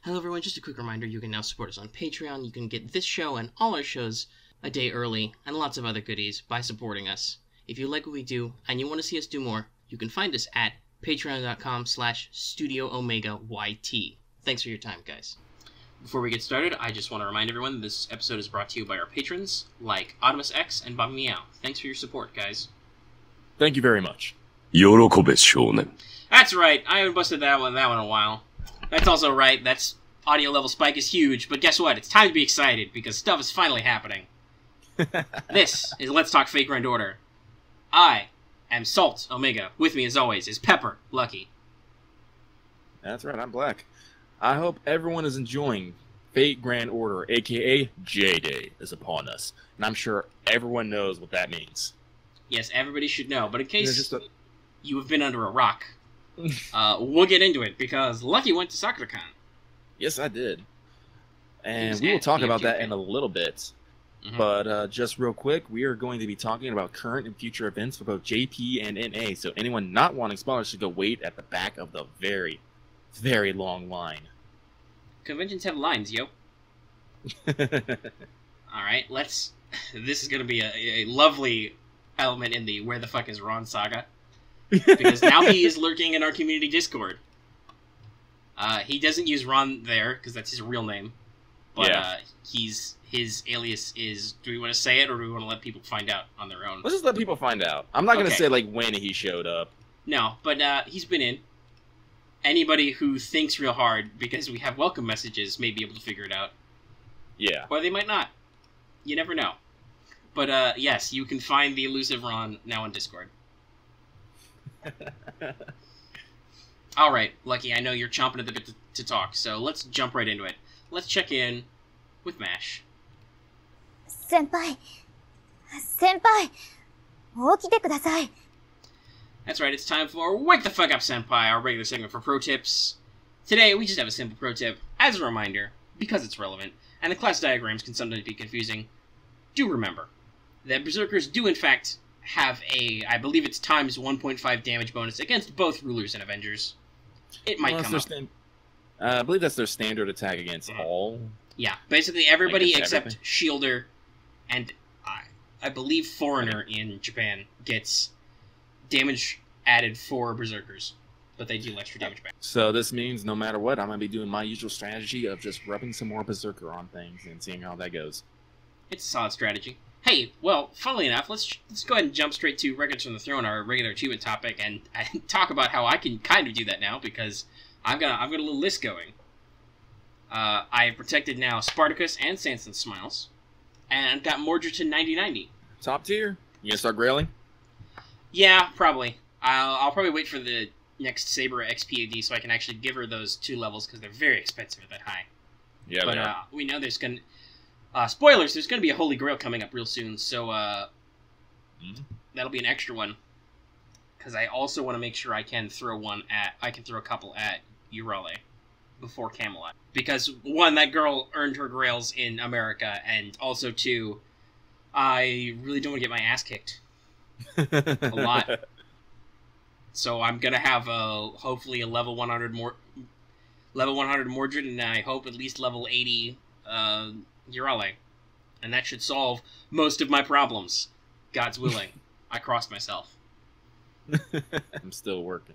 Hello everyone, just a quick reminder, you can now support us on Patreon. You can get this show and all our shows a day early, and lots of other goodies by supporting us. If you like what we do, and you want to see us do more, you can find us at patreon.com/StudioOmegaYT. Thanks for your time, guys. Before we get started, I just want to remind everyone this episode is brought to you by our patrons, like Audimus X and Bob Meow. Thanks for your support, guys. Thank you very much. 喜べ少年. That's right, I haven't busted that one in a while. That's also right, that's audio level spike is huge, but guess what? It's time to be excited, because stuff is finally happening. This is Let's Talk Fate Grand Order. I am Salt Omega. With me, as always, is Pepper Lucky. That's right, I'm Black. I hope everyone is enjoying Fate Grand Order, aka J-Day, is upon us. And I'm sure everyone knows what that means. Yes, everybody should know, but in case you have been under a rock, we'll get into it, because Lucky went to Sakura-Con. Yes, I did. And we will talk about that in a little bit. Mm-hmm. But just real quick, we are going to be talking about current and future events for both JP and NA. So anyone not wanting spoilers should go wait at the back of the very, very long line. Conventions have lines, yo. Alright, let's... This is going to be a lovely element in the Where the Fuck is Ron saga. Because now he is lurking in our community Discord. He doesn't use Ron there, because that's his real name. But yeah. His alias is... Do we want to say it, or do we want to let people find out on their own? Let's just let people find out. I'm not going to say, like, when he showed up. No, but he's been in. Anybody who thinks real hard, because we have welcome messages, may be able to figure it out. Yeah. Or they might not. You never know. But, yes, you can find the elusive Ron now on Discord. Alright, Lucky, I know you're chomping at the bit to talk, so let's jump right into it. Let's check in with MASH. Senpai! 起きてください. That's right, it's time for Wake the Fuck Up Senpai, our regular segment for pro tips. Today, we just have a simple pro tip. As a reminder, because it's relevant, and the class diagrams can sometimes be confusing, do remember that Berserkers do in fact have a, I believe it's times 1.5 damage bonus against both Rulers and Avengers. It might come up. I believe that's their standard attack against all. Yeah, basically everybody except Shielder and I believe Foreigner in Japan gets damage added for Berserkers, but they deal extra damage back. So this means no matter what, I'm going to be doing my usual strategy of just rubbing some more Berserker on things and seeing how that goes. It's a solid strategy. Hey, well, funnily enough, let's go ahead and jump straight to Records from the Throne, our regular achievement topic, and talk about how I can kind of do that now, because I've got a little list going. I have protected now Spartacus and Sanson Smiles, and got Mordred to 90/90. Top tier? You gonna start grailing? Yeah, probably. I'll probably wait for the next Saber XPAD so I can actually give her those 2 levels, because they're very expensive at that high. Yeah, but we know there's gonna... spoilers, there's going to be a Holy Grail coming up real soon, so that'll be an extra one. Because I also want to make sure I can throw a couple at Uruk before Camelot. Because, 1, that girl earned her Grails in America, and also 2, I really don't want to get my ass kicked. A lot. So I'm going to have, hopefully, a level 100 Mordred, and I hope at least level 80, Uruk, and that should solve most of my problems. God's willing. I crossed myself. I'm still working.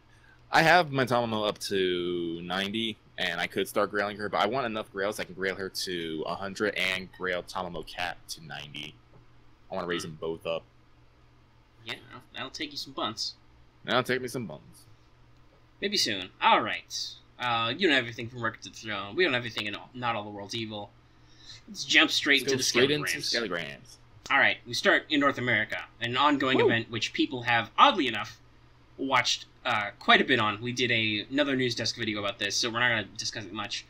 I have my Tamamo up to 90, and I could start grailing her, but I want enough grails I can grail her to 100 and grail Tamamo Cat to 90. I want to raise them both up. Yeah, that'll take you some bunts. That'll take me some bunts. Maybe soon. Alright. You don't have everything from Records of the Throne. We don't have everything in Not All the World's Evil. Let's jump straight into the Skeletograms. Alright, we start in North America, an ongoing event which people have, oddly enough, watched quite a bit on. We did another news desk video about this, so we're not going to discuss it much.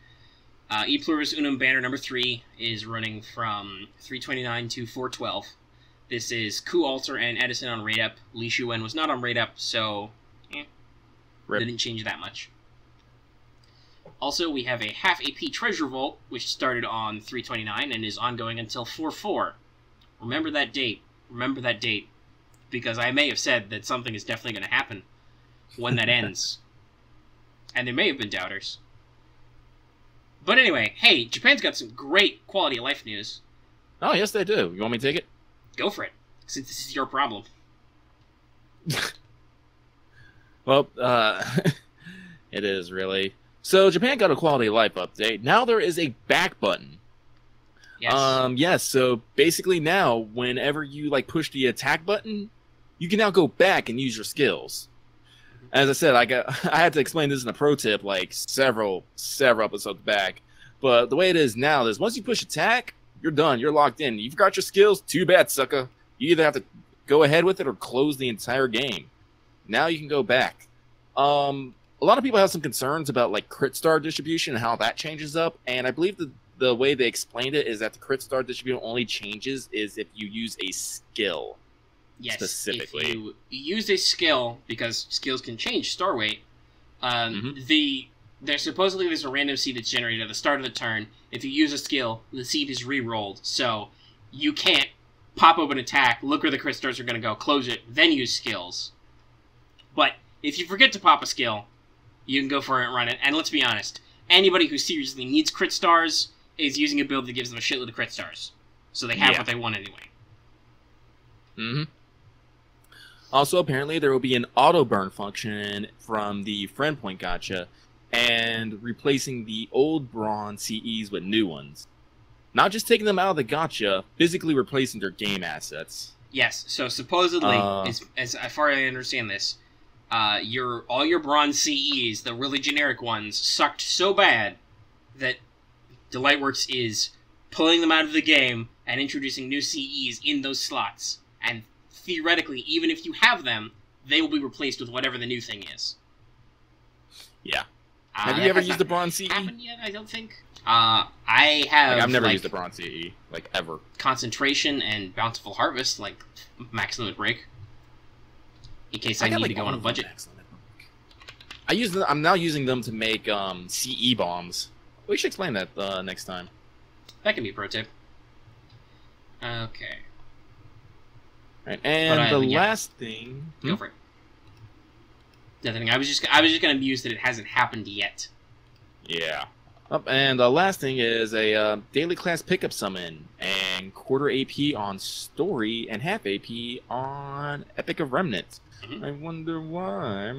Pluris Unum banner number 3 is running from 329 to 412. This is Alter and Edison on raid up. Li Shuwen was not on raid up, so didn't change that much. Also, we have a half AP Treasure Vault, which started on 329 and is ongoing until 4/4. Remember that date. Remember that date. Because I may have said that something is definitely going to happen when that ends. And there may have been doubters. But anyway, hey, Japan's got some great quality of life news. Oh, yes, they do. You want me to take it? Go for it, since this is your problem. Well, it is, really. So, Japan got a quality of life update. Now there is a back button. Yes. Yes, so basically now, whenever you, like, push the attack button, you can now go back and use your skills. As I said, I had to explain this in a pro tip, like, several episodes back. But the way it is now is once you push attack, you're done. You're locked in. You've got your skills. Too bad, sucker. You either have to go ahead with it or close the entire game. Now you can go back. A lot of people have some concerns about like crit star distribution and how that changes up. And I believe the way they explained it is that the crit star distribution only changes is if you use a skill. Yes, specifically. If you use a skill, because skills can change star weight, there's a random seed that's generated at the start of the turn. If you use a skill, the seed is re-rolled. So you can't pop open attack, look where the crit stars are going to go, close it, then use skills. But if you forget to pop a skill, you can go for it and run it. And let's be honest, anybody who seriously needs crit stars is using a build that gives them a shitload of crit stars. So they have what they want anyway. Mm-hmm. Also, apparently, there will be an auto burn function from the friend point gacha, and replacing the old bronze CEs with new ones. Not just taking them out of the gacha, physically replacing their game assets. Yes, so supposedly, as far as I understand this, all your bronze CEs, the really generic ones, sucked so bad that Delightworks is pulling them out of the game and introducing new CEs in those slots. And theoretically, even if you have them, they will be replaced with whatever the new thing is. Yeah. Have you ever used the bronze CE? Happened yet? I don't think. I have. I've never used the bronze CE, like ever. Concentration and bountiful harvest, like max limit break. In case I need to go on a budget. I'm now using them to make CE bombs. We should explain that next time. That can be a pro tip. Okay. Right, and last thing. Go for it. Nothing. I was just gonna muse that it hasn't happened yet. Yeah. And the last thing is a daily class pickup summon and quarter AP on story and half AP on Epic of Remnant. Mm-hmm. I wonder why.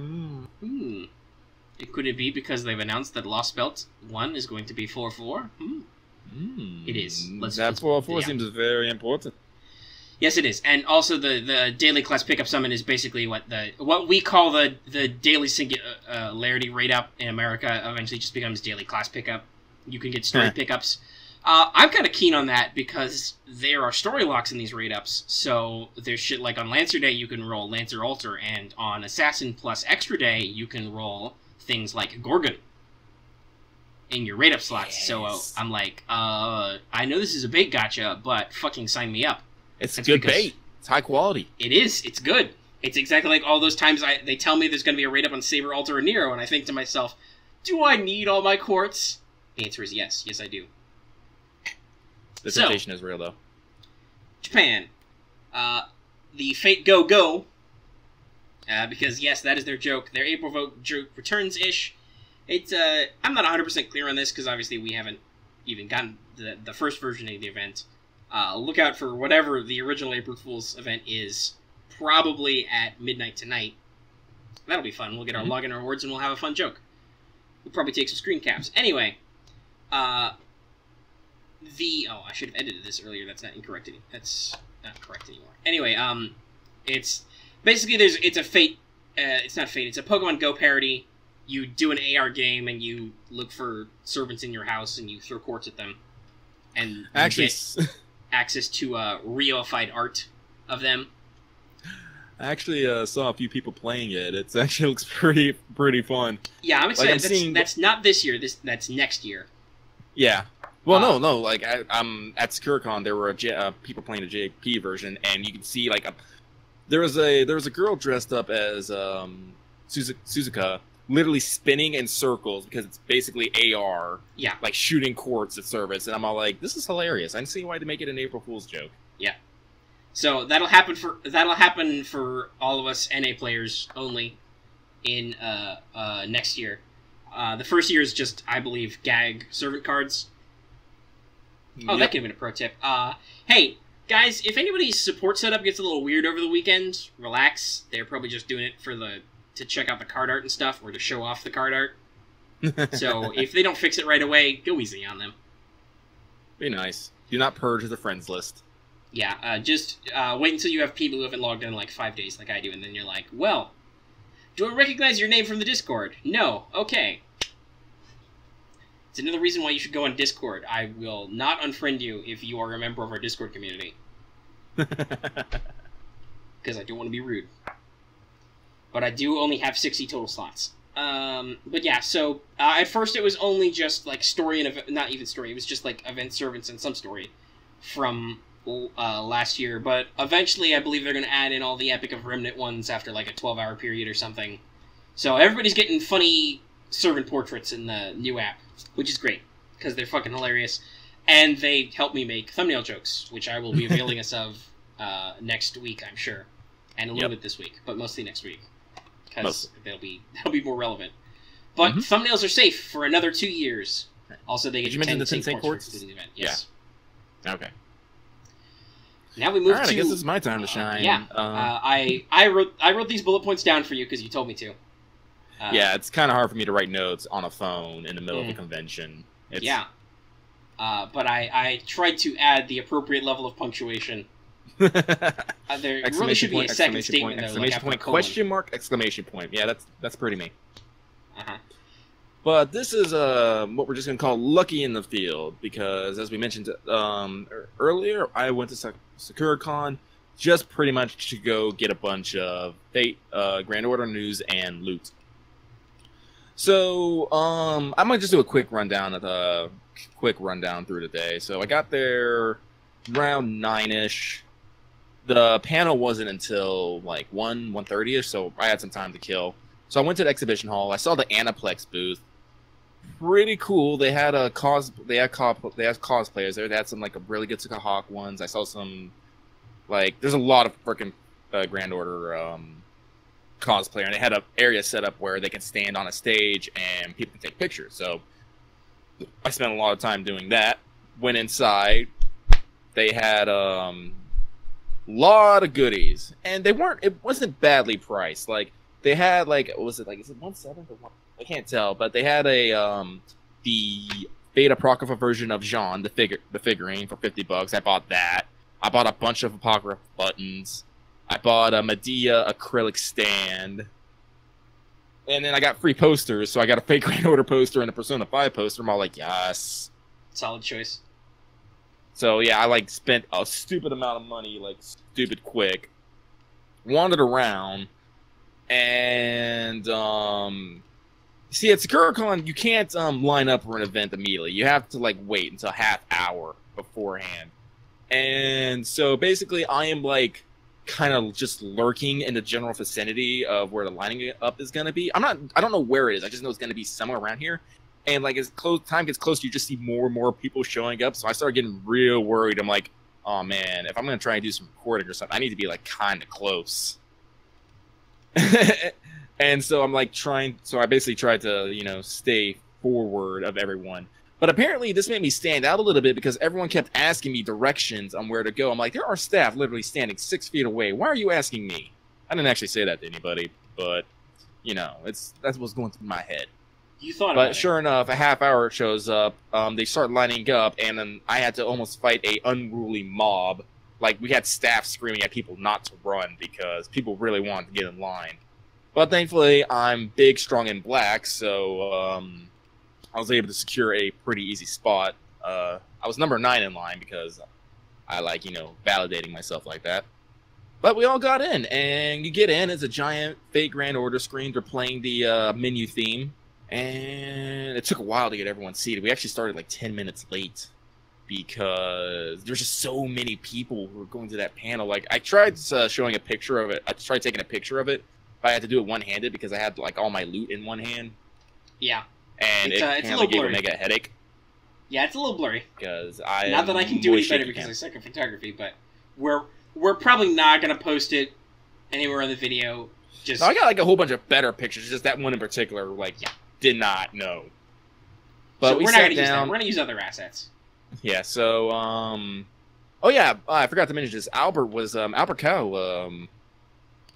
Could it be because they've announced that Lost Belt 1 is going to be 4/4? It is. That 4/4 seems very important. Yes, it is. And also the daily class pickup summon is basically what we call the daily singularity rate up in America eventually just becomes daily class pickup. You can get story pickups. I'm kind of keen on that because there are story locks in these rate ups. So there's shit like on Lancer Day you can roll Lancer Alter, and on Assassin plus Extra Day you can roll things like Gorgon in your rate up slots. Yes. So I'm like, I know this is a bait gacha, but fucking sign me up. It's good bait. It's high quality. It is. It's good. It's exactly like all those times they tell me there's going to be a raid up on Saber, Alter, or Nero, and I think to myself, do I need all my quartz? The answer is yes. Yes, I do. The temptation is real, though. Japan. The Fate Go Go. Because, yes, that is their joke. Their April vote joke returns-ish. It's, I'm not 100% clear on this, because obviously we haven't even gotten the first version of the event. Look out for whatever the original April Fool's event is, probably at midnight tonight. That'll be fun. We'll get our login rewards and we'll have a fun joke. We'll probably take some screen caps. Anyway, I should have edited this earlier. That's not incorrect. That's not correct anymore. Anyway, it's basically it's a Fate. It's not Fate. It's a Pokemon Go parody. You do an AR game and you look for servants in your house and you throw quartz at them, and actually get access to reified art of them. I actually saw a few people playing it. It actually looks pretty fun. Yeah, I'm excited. That's not this year. That's next year. Yeah. Well, no. Like I'm at Sakura-Con, there were people playing the JP version, and you can see like there was a girl dressed up as Suzuka, literally spinning in circles because it's basically AR. Yeah. Like shooting quartz at service, and I'm all like, this is hilarious. I can see why they make it an April Fool's joke. Yeah. So that'll happen for all of us NA players only in next year. The first year is just, I believe, gag servant cards. Oh, that could have been a pro tip. Hey, guys, if anybody's support setup gets a little weird over the weekend, relax. They're probably just doing it for to check out the card art and stuff, or to show off the card art. So if they don't fix it right away, go easy on them. Be nice. Do not purge the friends list. Yeah, just wait until you have people who haven't logged in like 5 days like I do, and then you're like, well, do I recognize your name from the Discord? No. Okay. It's another reason why you should go on Discord. I will not unfriend you if you are a member of our Discord community. Because I don't want to be rude. But I do only have 60 total slots. But yeah, so at first it was only just like story and not even story. It was just like event servants and some story from last year. But eventually, I believe they're going to add in all the Epic of Remnant ones after like a 12-hour period or something. So everybody's getting funny servant portraits in the new app, which is great because they're fucking hilarious, and they help me make thumbnail jokes, which I will be availing us of next week, I'm sure, and a little bit this week, but mostly next week. Because they'll be more relevant. But thumbnails are safe for another 2 years. Also, they get Did you mention the 10 cent quartz? Yes. Yeah. Okay. Now we move to. I guess it's my time to shine. Yeah. I wrote these bullet points down for you because you told me to. Yeah, it's kind of hard for me to write notes on a phone in the middle of a convention. Yeah. But I tried to add the appropriate level of punctuation. There really should be a second statement, though. Exclamation point, question mark, exclamation point. Yeah, that's pretty me. Uh-huh. But this is what we're just going to call Lucky in the Field, because as we mentioned earlier, I went to Sakura-Con just pretty much to go get a bunch of Fate, Grand Order news, and loot. So, I'm going to just do a quick rundown through the day. So I got there around 9-ish. The panel wasn't until like 1:30ish, so I had some time to kill. So I went to the exhibition hall. I saw the Aniplex booth. Pretty cool. They had cosplayers there. They had some like a really good Sakura ones. I saw some like there's a lot of freaking Grand Order cosplayer, and they had an area set up where they can stand on a stage and people can take pictures. So I spent a lot of time doing that. Went inside. They had lot of goodies, and it wasn't badly priced. Like they had like is it 1/7 or 1? I can't tell, but they had the Beta Apocrypha version of Jean, the figurine for $50. I bought that. I bought a bunch of Apocrypha buttons. I bought a Medea acrylic stand, and then I got free posters. So I got a fake Grand Order poster and a Persona 5 poster. I'm all like, yes, solid choice. So yeah, I like spent a stupid amount of money, like stupid quick. Wandered around, and see at Sakura-Con you can't line up for an event immediately. You have to like wait until half hour beforehand. And so basically, I am like kind of just lurking in the general vicinity of where the lining up is gonna be. I don't know where it is. I just know it's gonna be somewhere around here. And like as time gets closer, you just see more and more people showing up. So I started getting real worried. I'm like, oh man, if I'm gonna try and do some recording or something, I need to be like kind of close. And so I'm like so I basically tried to stay forward of everyone. But apparently this made me stand out a little bit because everyone kept asking me directions on where to go. I'm like, there are staff literally standing 6 feet away. Why are you asking me? I didn't actually say that to anybody, but that's what's going through my head. You thought but sure enough, a half hour shows up. They start lining up, and then I had to almost fight a unruly mob. Like, we had staff screaming at people not to run because people really wanted to get in line. But thankfully, I'm big, strong, and black, so I was able to secure a pretty easy spot. I was number 9 in line because I like, validating myself like that. But we all got in, and you get in, it's a giant fake Grand Order screen. They're playing the menu theme. And it took a while to get everyone seated. We actually started like 10 minutes late because there's just so many people who were going to that panel. Like I tried showing a picture of it. I tried taking a picture of it, but I had to do it one-handed because I had like all my loot in one hand. Yeah. And it kind of gave Omega a headache. Yeah, it's a little blurry. Because not that I can do any better because I suck at photography, but we're probably not going to post it anywhere on the video. No, I got like a whole bunch of better pictures. Just that one in particular, like did not know. But so we we're not sat going to use down. that. We're going to use other assets. Yeah. So oh yeah, I forgot to mention this. Albert Cow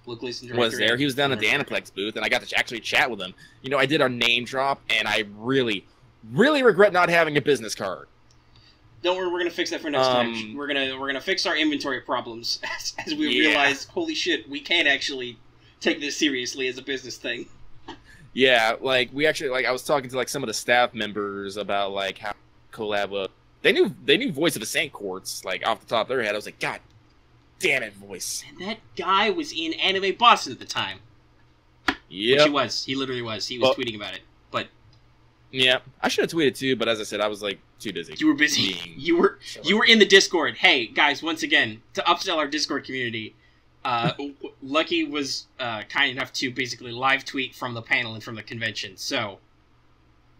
was there. He was down at the Aniplex booth, and I got to actually chat with him. You know, I did our name drop, and I really regret not having a business card. Don't worry, we're gonna fix that for next time. We're gonna fix our inventory problems as we realize, holy shit, we can't actually take this seriously as a business thing. Yeah, like we actually I was talking to like some of the staff members about like how collab. They knew Voice of the Saint Quartz like off the top of their head. I was like, God damn it, Voice. And that guy was in Anime Boston at the time. Yeah, he was. He literally was. He was tweeting about it. But yeah, I should have tweeted too, but as I said, I was like too busy. You were busy. You were in the Discord. Hey guys, once again, to upsell our Discord community, Lucky was kind enough to basically live tweet from the panel and from the convention. So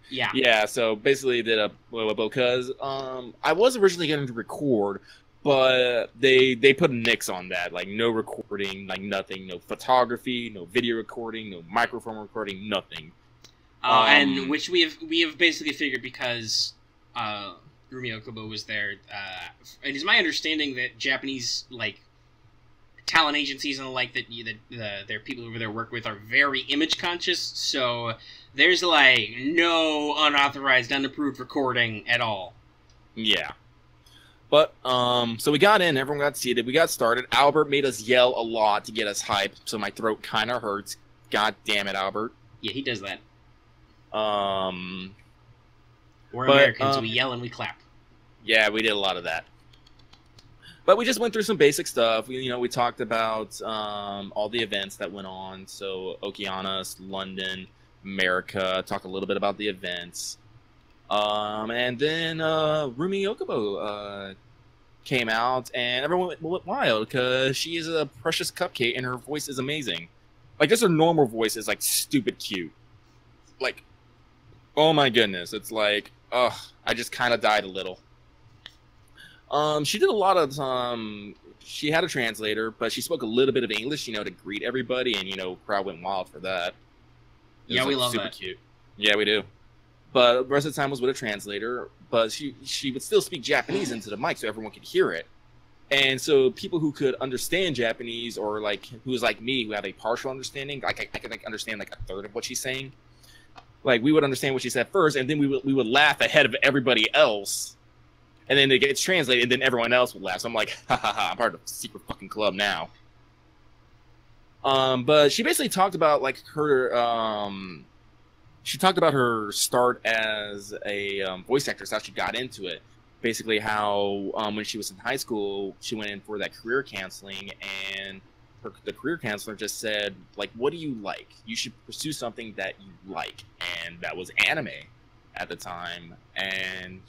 yeah. Yeah. So basically, did a because I was originally going to record, but they put a nix on that. Like no recording, like nothing, no photography, no video recording, no microphone recording, nothing. And which we have basically figured because Rumi Okubo was there. It is my understanding that Japanese like talent agencies and the like that their people over there work with are very image conscious. So there's like no unauthorized, unapproved recording at all. Yeah. But so we got in, everyone got seated, we got started. Albert made us yell a lot to get us hyped, so my throat kind of hurts. God damn it, Albert. Yeah, he does that. We're but, Americans. We yell and we clap. Yeah, we did a lot of that. But we just went through some basic stuff. We talked about all the events that went on. So Okeanos, London, America. Talked a little bit about the events. And then Rumi Okubo came out, and everyone went wild because she is a precious cupcake, and her voice is amazing. Like, just her normal voice is like stupid cute. Like, oh my goodness, it's like, ugh, I just kind of died a little. She did a lot of, she had a translator, but she spoke a little bit of English, to greet everybody, and, crowd went wild for that. Yeah, we love that. Super cute. Yeah, we do. But the rest of the time was with a translator, but she would still speak Japanese into the mic so everyone could hear it. And so people who could understand Japanese, or like, who was like me, who had a partial understanding, like I could like understand like a third of what she's saying. Like, we would understand what she said first, and then we would laugh ahead of everybody else. And then it gets translated, and then everyone else would laugh. So I'm like, ha ha ha, I'm part of the secret fucking club now. But she basically talked about, like, her, she talked about her start as a voice actress, how she got into it. Basically how, when she was in high school, she went in for that career counseling, and the career counselor just said, like, what do you like? You should pursue something that you like. And that was anime at the time. And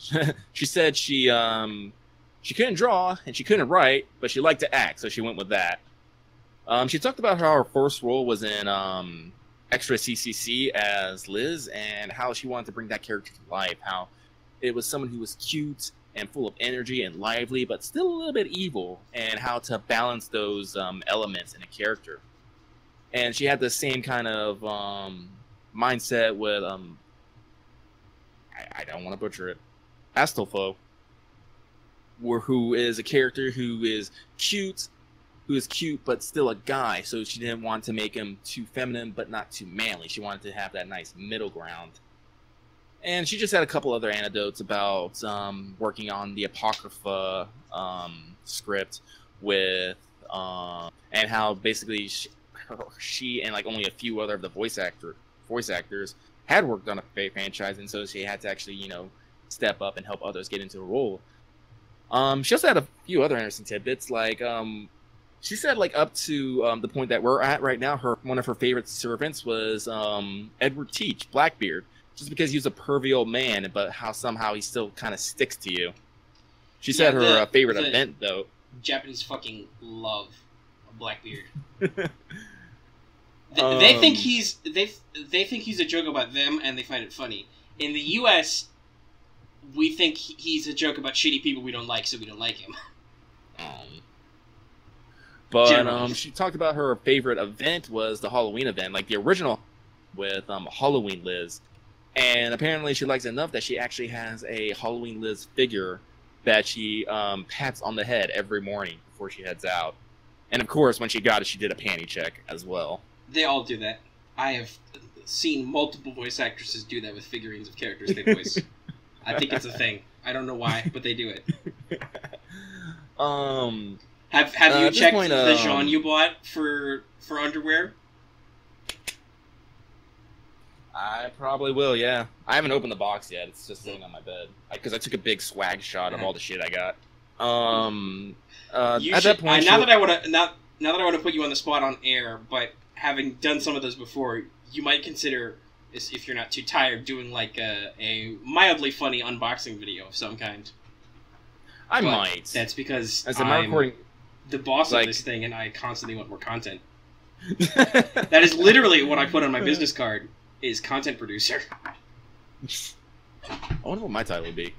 she said she couldn't draw and she couldn't write, but she liked to act, so she went with that. She talked about how her first role was in Extra CCC as Liz, and how she wanted to bring that character to life, how it was someone who was cute and full of energy and lively, but still a little bit evil, and how to balance those elements in a character. And she had the same kind of mindset with, I don't want to butcher it, Astolfo, who is a character who is cute but still a guy, so she didn't want to make him too feminine but not too manly. She wanted to have that nice middle ground. And she just had a couple other anecdotes about working on the Apocrypha script with, and how basically she and like only a few other of the voice actors had worked on a franchise, and so she had to actually, step up and help others get into the role. She also had a few other interesting tidbits, like she said, like, up to the point that we're at right now, one of her favorite servants was Edward Teach, Blackbeard. Just because he was a pervy old man, but how somehow he still kind of sticks to you. She said her favorite event, though. Japanese fucking love Blackbeard. They think he's a joke about them, and they find it funny. In the U.S., we think he's a joke about shitty people we don't like, so we don't like him. But she talked about her favorite event was the Halloween event, like the original with Halloween Liz. And apparently she likes it enough that she actually has a Halloween Liz figure that she pats on the head every morning before she heads out. And of course, when she got it, she did a panty check as well. They all do that. I have seen multiple voice actresses do that with figurines of characters they voice. I think it's a thing. I don't know why, but they do it. Have you checked the Jean you bought for underwear? I probably will, yeah. I haven't opened the box yet. It's just sitting on my bed. Because I took a big swag shot of all the shit I got. At that point... now that I want to put you on the spot on air, but having done some of those before, you might consider, if you're not too tired, doing like a mildly funny unboxing video of some kind. I might. That's because I'm the boss of this thing, and I constantly want more content. That is literally what I put on my business card, is content producer. I wonder what my title would be.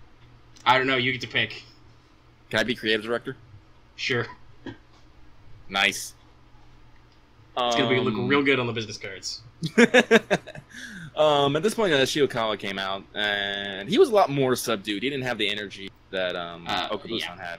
I don't know, you get to pick. Can I be creative director? Sure. Nice. It's going to be looking real good on the business cards. At this point, Shiokawa came out, and he was a lot more subdued. He didn't have the energy that Okubo-san had.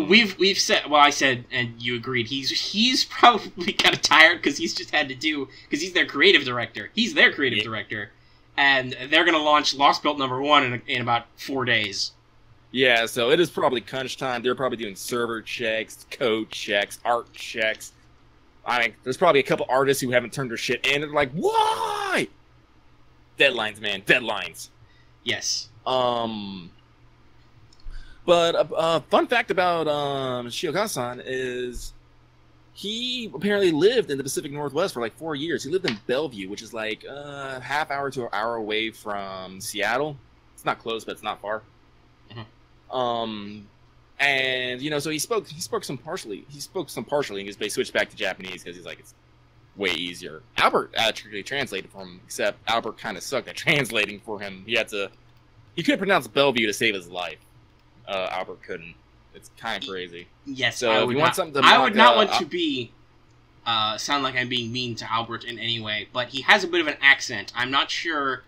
We've said, well, I said, and you agreed. He's probably kind of tired because he's just had to do, because he's their creative director. He's their creative director, and they're going to launch Lost Belt #1 in about 4 days. Yeah, so it is probably crunch time. They're probably doing server checks, code checks, art checks. I mean, there's probably a couple artists who haven't turned their shit in. They're like, why? Deadlines, man. Deadlines. Yes. But a fun fact about Shiokawa-san is he apparently lived in the Pacific Northwest for like 4 years. He lived in Bellevue, which is like a half hour to an hour away from Seattle. It's not close, but it's not far. And you know, so he spoke some partially. He spoke some partially, and he basically switched back to Japanese because he's like, it's way easier. Albert actually translated for him, except Albert kind of sucked at translating for him. He couldn't pronounce Bellevue to save his life. Albert couldn't. It's kind of crazy. Yes, so I if you want something to I would not want to be sound like I'm being mean to Albert in any way, but he has a bit of an accent. I'm not sure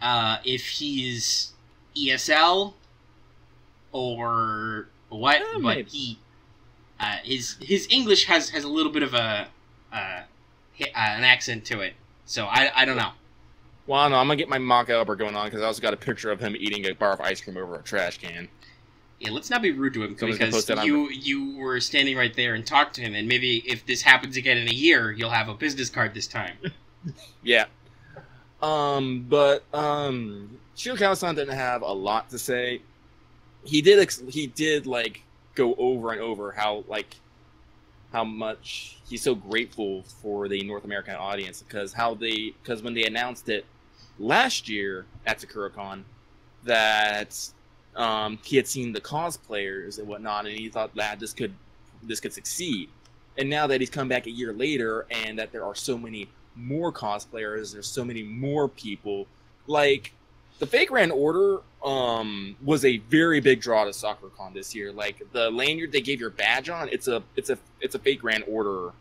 if he's ESL or what, but he his English has a little bit of an accent to it. So I don't know. Well, no, I'm gonna get my mock Albert going on because I also got a picture of him eating a bar of ice cream over a trash can. Yeah, let's not be rude to him because you were standing right there and talked to him, and maybe if this happens again in a year, you'll have a business card this time. Yeah. But Shiokawa-san didn't have a lot to say. He did like go over and over how much he's so grateful for the North American audience because when they announced it last year at Sakura-Con that he had seen the cosplayers and whatnot, and he thought that this could succeed. And now that he's come back a year later, and that there are so many more cosplayers, there's so many more people. Like the Fake Grand Order was a very big draw to Sakura-Con this year. Like the lanyard they gave your badge on, it's a Fake Grand Order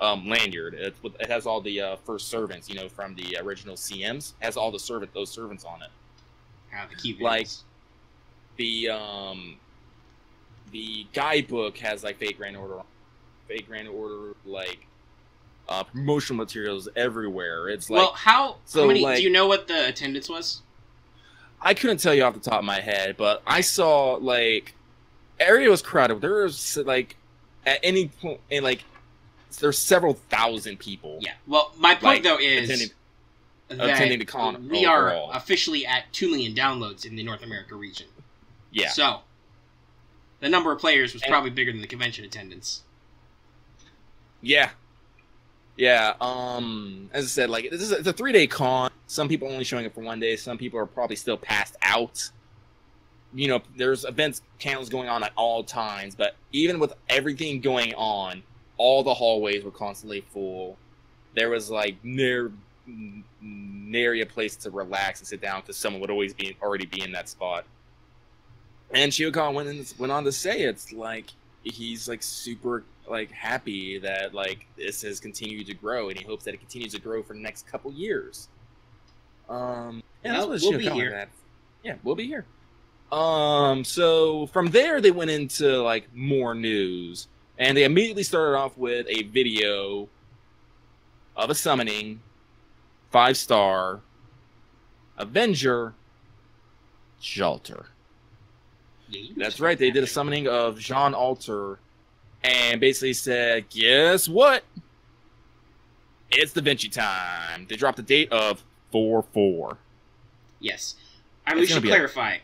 lanyard. It has all the first servants, you know, from the original CMs. It has all those servants on it. The key like the guidebook has like Fake Grand Order, like promotional materials everywhere. It's like, well, how many? Like, do you know what the attendance was? I couldn't tell you off the top of my head, but I saw like area was crowded. There was like at any point, and like there's several thousand people. Yeah. Well, my point though is attending the con. We are officially at 2 million downloads in the North America region. Yeah. So the number of players was probably bigger than the convention attendance. Yeah. Yeah, as I said, like, it's a 3-day con. Some people only showing up for 1 day. Some people are probably still passed out. You know, there's events channels going on at all times, but even with everything going on, all the hallways were constantly full. There was, like, nary a place to relax and sit down because someone would always already be in that spot. And Shiokawa went on to say it's, like, he's, like, super like happy that like this has continued to grow, and he hopes that it continues to grow for the next couple years. Yeah, that's what we'll be here. Yeah, we'll be here. So from there, they went into, like, more news. And they immediately started off with a video of a summoning, 5-star, Avenger, Jalter. Yeah, that's right, they did a summoning of Jean Alter, and basically said, guess what? It's the Vinci time. They dropped the date of 4/4. Yes. We should clarify.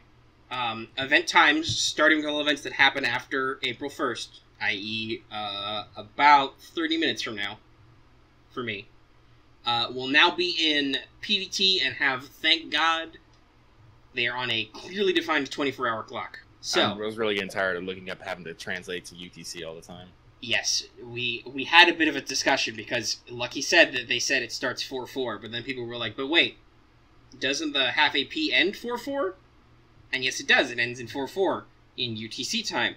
Event times, starting with all events that happen after April 1st, i.e. About 30 minutes from now, for me, will now be in PDT and have, thank God, they are on a clearly defined 24-hour clock. So I was really getting tired of looking up having to translate to UTC all the time. Yes, we had a bit of a discussion because Lucky said that they said it starts 4/4, but then people were like, but wait, doesn't the half AP end 4/4? And yes, it does. It ends in 4/4 in UTC time.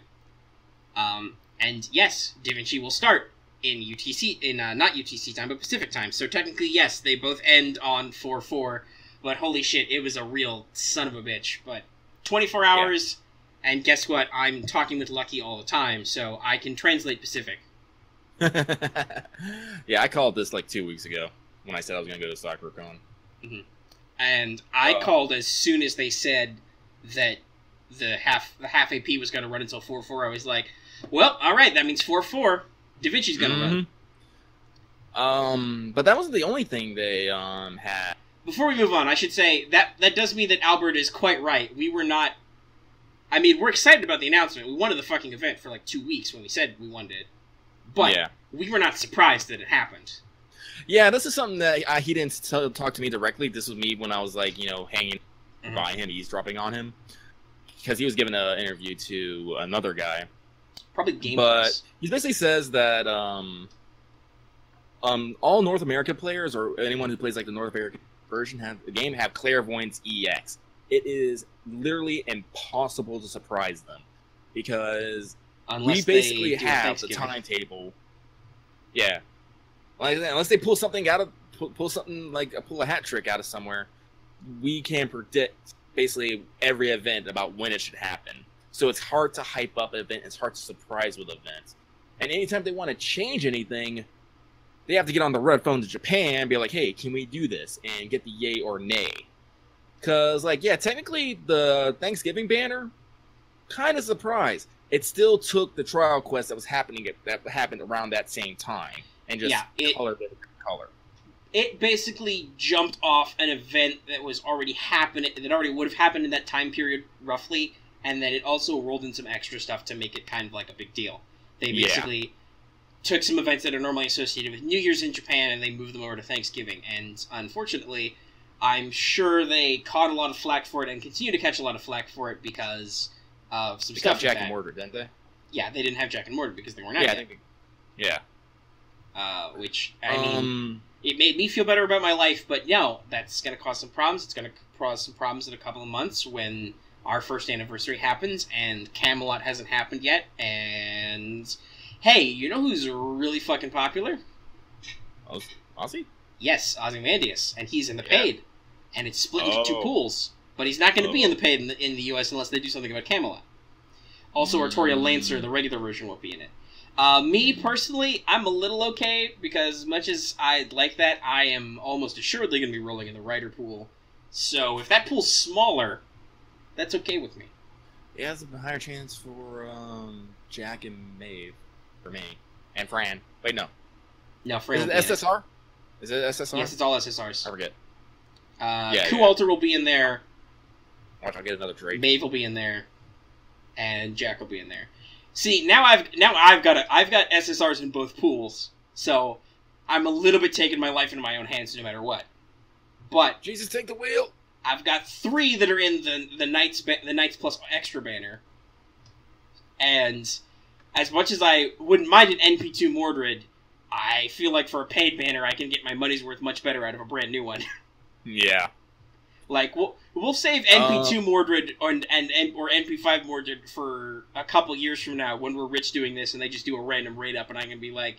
And yes, Da Vinci will start in UTC, not UTC time, but Pacific time. So technically, yes, they both end on 4/4, but holy shit, it was a real son of a bitch. But 24 hours, and guess what? I'm talking with Lucky all the time, so I can translate Pacific. Yeah, I called this like 2 weeks ago when I said I was going to go to Sakura-Con. Mm-hmm. And I called as soon as they said that the half AP was going to run until 4/4. I was like, well, all right, that means 4/4. Da Vinci's going to run. But that wasn't the only thing they had. Before we move on, I should say that does mean that Albert is quite right. We were not. I mean, we're excited about the announcement. We wanted the fucking event for like 2 weeks when we said we wanted it, but we were not surprised that it happened. Yeah, this is something that he didn't talk to me directly. This was me when I was like, hanging by him, eavesdropping on him, because he was giving an interview to another guy. Probably Game But Pass. He basically says that all North America players or anyone who plays like the North American version of the game have Clairvoyance EX. It is literally impossible to surprise them because we basically have the timetable. Yeah. Unless they pull something out of pull a hat trick out of somewhere, we can predict basically every event about when it should happen. So it's hard to hype up an event. It's hard to surprise with events. And anytime they want to change anything, they have to get on the red phone to Japan and be like, "Hey, can we do this?" and get the yay or nay. Because, technically the Thanksgiving banner, kind of surprised. It still took the trial quest that happened around that same time. And just colored it a color. It basically jumped off an event that was already happening, that already would have happened in that time period, roughly, and then it also rolled in some extra stuff to make it kind of like a big deal. They basically took some events that are normally associated with New Year's in Japan, and they moved them over to Thanksgiving. And unfortunately, I'm sure they caught a lot of flack for it, and continue to catch a lot of flack for it because of some stuff. They got Jack and Mordred, didn't they? Yeah, they didn't have Jack and Mordred because they weren't out yet. Which, I mean, it made me feel better about my life, but no, that's going to cause some problems. It's going to cause some problems in a couple of months when our first anniversary happens, and Camelot hasn't happened yet, and hey, you know who's really fucking popular? Ozzy? Yes, Ozymandias, and he's in the paid, and it's split into 2 pools, but he's not going to be in the paid in the US unless they do something about Camelot. Also, Artoria Lancer, the regular version, won't be in it. Me, personally, I'm a little okay, because as much as I'd like that, I am almost assuredly going to be rolling in the Rider pool. So, if that pool's smaller, that's okay with me. It has a higher chance for Jack and Maeve, for me. And Fran. Wait, no. No, Fran. Is it SSR? Is it SSR? Yes, it's all SSRs. I forget. Alter will be in there. Watch, I'll get another Drake. Maeve will be in there. And Jack will be in there. See, now I've got SSRs in both pools, so I'm a little bit taking my life into my own hands no matter what. But Jesus, take the wheel. I've got 3 that are in the Knights Plus Extra banner, and as much as I wouldn't mind an NP2 Mordred, I feel like for a paid banner I can get my money's worth much better out of a brand new one. Yeah. Like, we'll save NP2 Mordred or NP5 Mordred for a couple years from now when we're rich doing this and they just do a random raid up and I'm going to be like,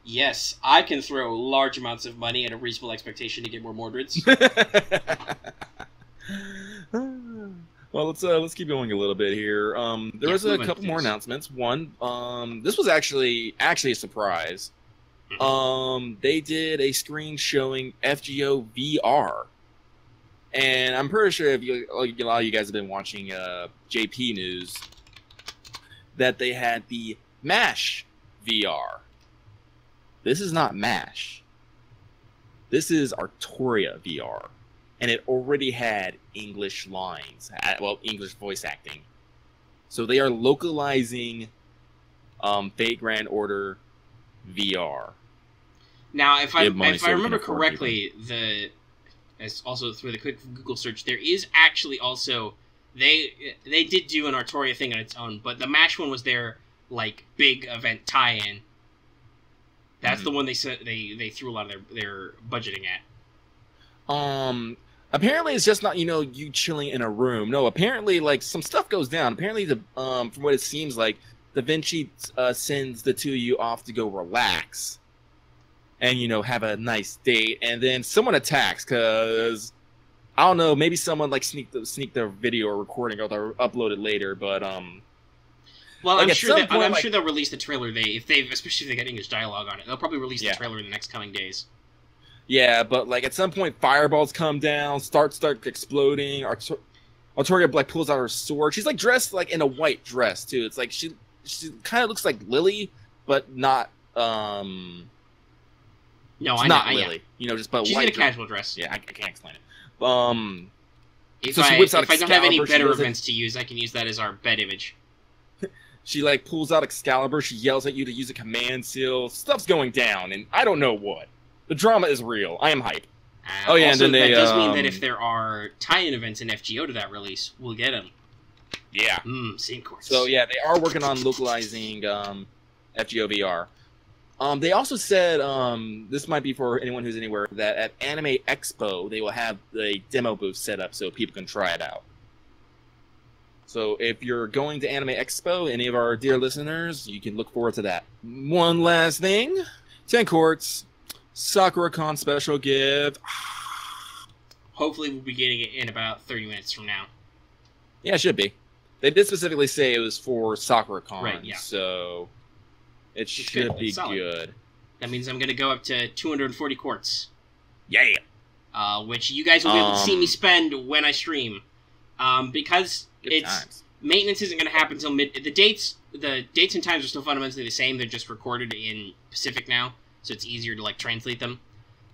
yes, I can throw large amounts of money at a reasonable expectation to get more Mordreds. Well, let's keep going a little bit here. There was a couple more announcements. One, this was actually a surprise. They did a screen showing FGO VR, and I'm pretty sure if a lot of you guys have been watching JP news, that they had the MASH VR. This is not MASH. This is Artoria VR. And it already had English lines. Well, English voice acting. So they are localizing Fate Grand Order VR. Now, if I remember correctly, also through the quick Google search, there is actually also... They did do an Artoria thing on its own, but the MASH one was their, like, big event tie-in. That's the one they threw a lot of their budgeting at. Apparently it's just not, you chilling in a room. No, apparently, like, some stuff goes down. Apparently, from what it seems like, the Vinci sends the two of you off to go relax. And, have a nice date. And then someone attacks, because, I don't know, maybe someone, like, sneak their video or recording or they'll upload it later, but, well, like I'm sure they'll release the trailer. Especially if they get English dialogue on it, they'll probably release the trailer in the next coming days. Yeah, but like at some point, fireballs come down, start exploding. Artoria like pulls out her sword. She's like dressed like in a white dress too. It's like she kind of looks like Lily, but not. No, I not know, Lily. Just but she's white in a casual dress. Yeah, I can't explain it. If I don't have any better events to use, I can use that as our bed image. She, like, pulls out Excalibur, she yells at you to use a command seal, stuff's going down, and I don't know what. The drama is real. I am hyped. Oh, yeah, also, and then that does mean that if there are tie-in events in FGO to that release, we'll get them. Yeah. Same course. So, yeah, they are working on localizing FGO VR. They also said, this might be for anyone who's anywhere, that at Anime Expo, they will have the demo booth set up so people can try it out. So if you're going to Anime Expo, any of our dear listeners, you can look forward to that. One last thing. 10 quarts. Sakura-Con special gift. Hopefully we'll be getting it in about 30 minutes from now. Yeah, it should be. They did specifically say it was for Sakura-Con. Right, yeah. So it should be good. That means I'm going to go up to 240 quarts. Yeah. Which you guys will be able to see me spend when I stream. Because... Maintenance isn't going to happen until mid. The dates and times are still fundamentally the same. They're just recorded in Pacific now, so it's easier to like translate them.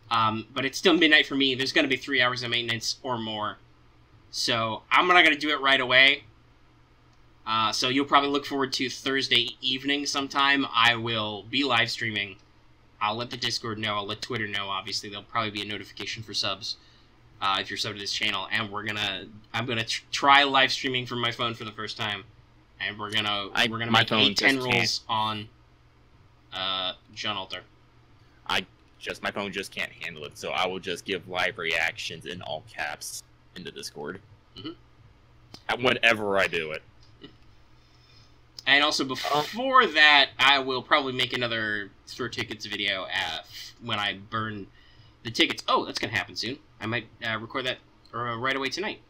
But it's still midnight for me. There's going to be 3 hours of maintenance or more, so I'm not going to do it right away. So you'll probably look forward to Thursday evening sometime. I will be live streaming. I'll let the Discord know. I'll let Twitter know. Obviously, there'll probably be a notification for subs. If you're subbed to this channel, and I'm gonna try live streaming from my phone for the first time, and we're gonna make 8-10 rolls on Jalter. My phone just can't handle it, so I will just give live reactions in all caps in the Discord. Whenever I do it. And also before that, I will probably make another store tickets video when I burn the tickets. Oh, that's gonna happen soon. I might record that right away tonight.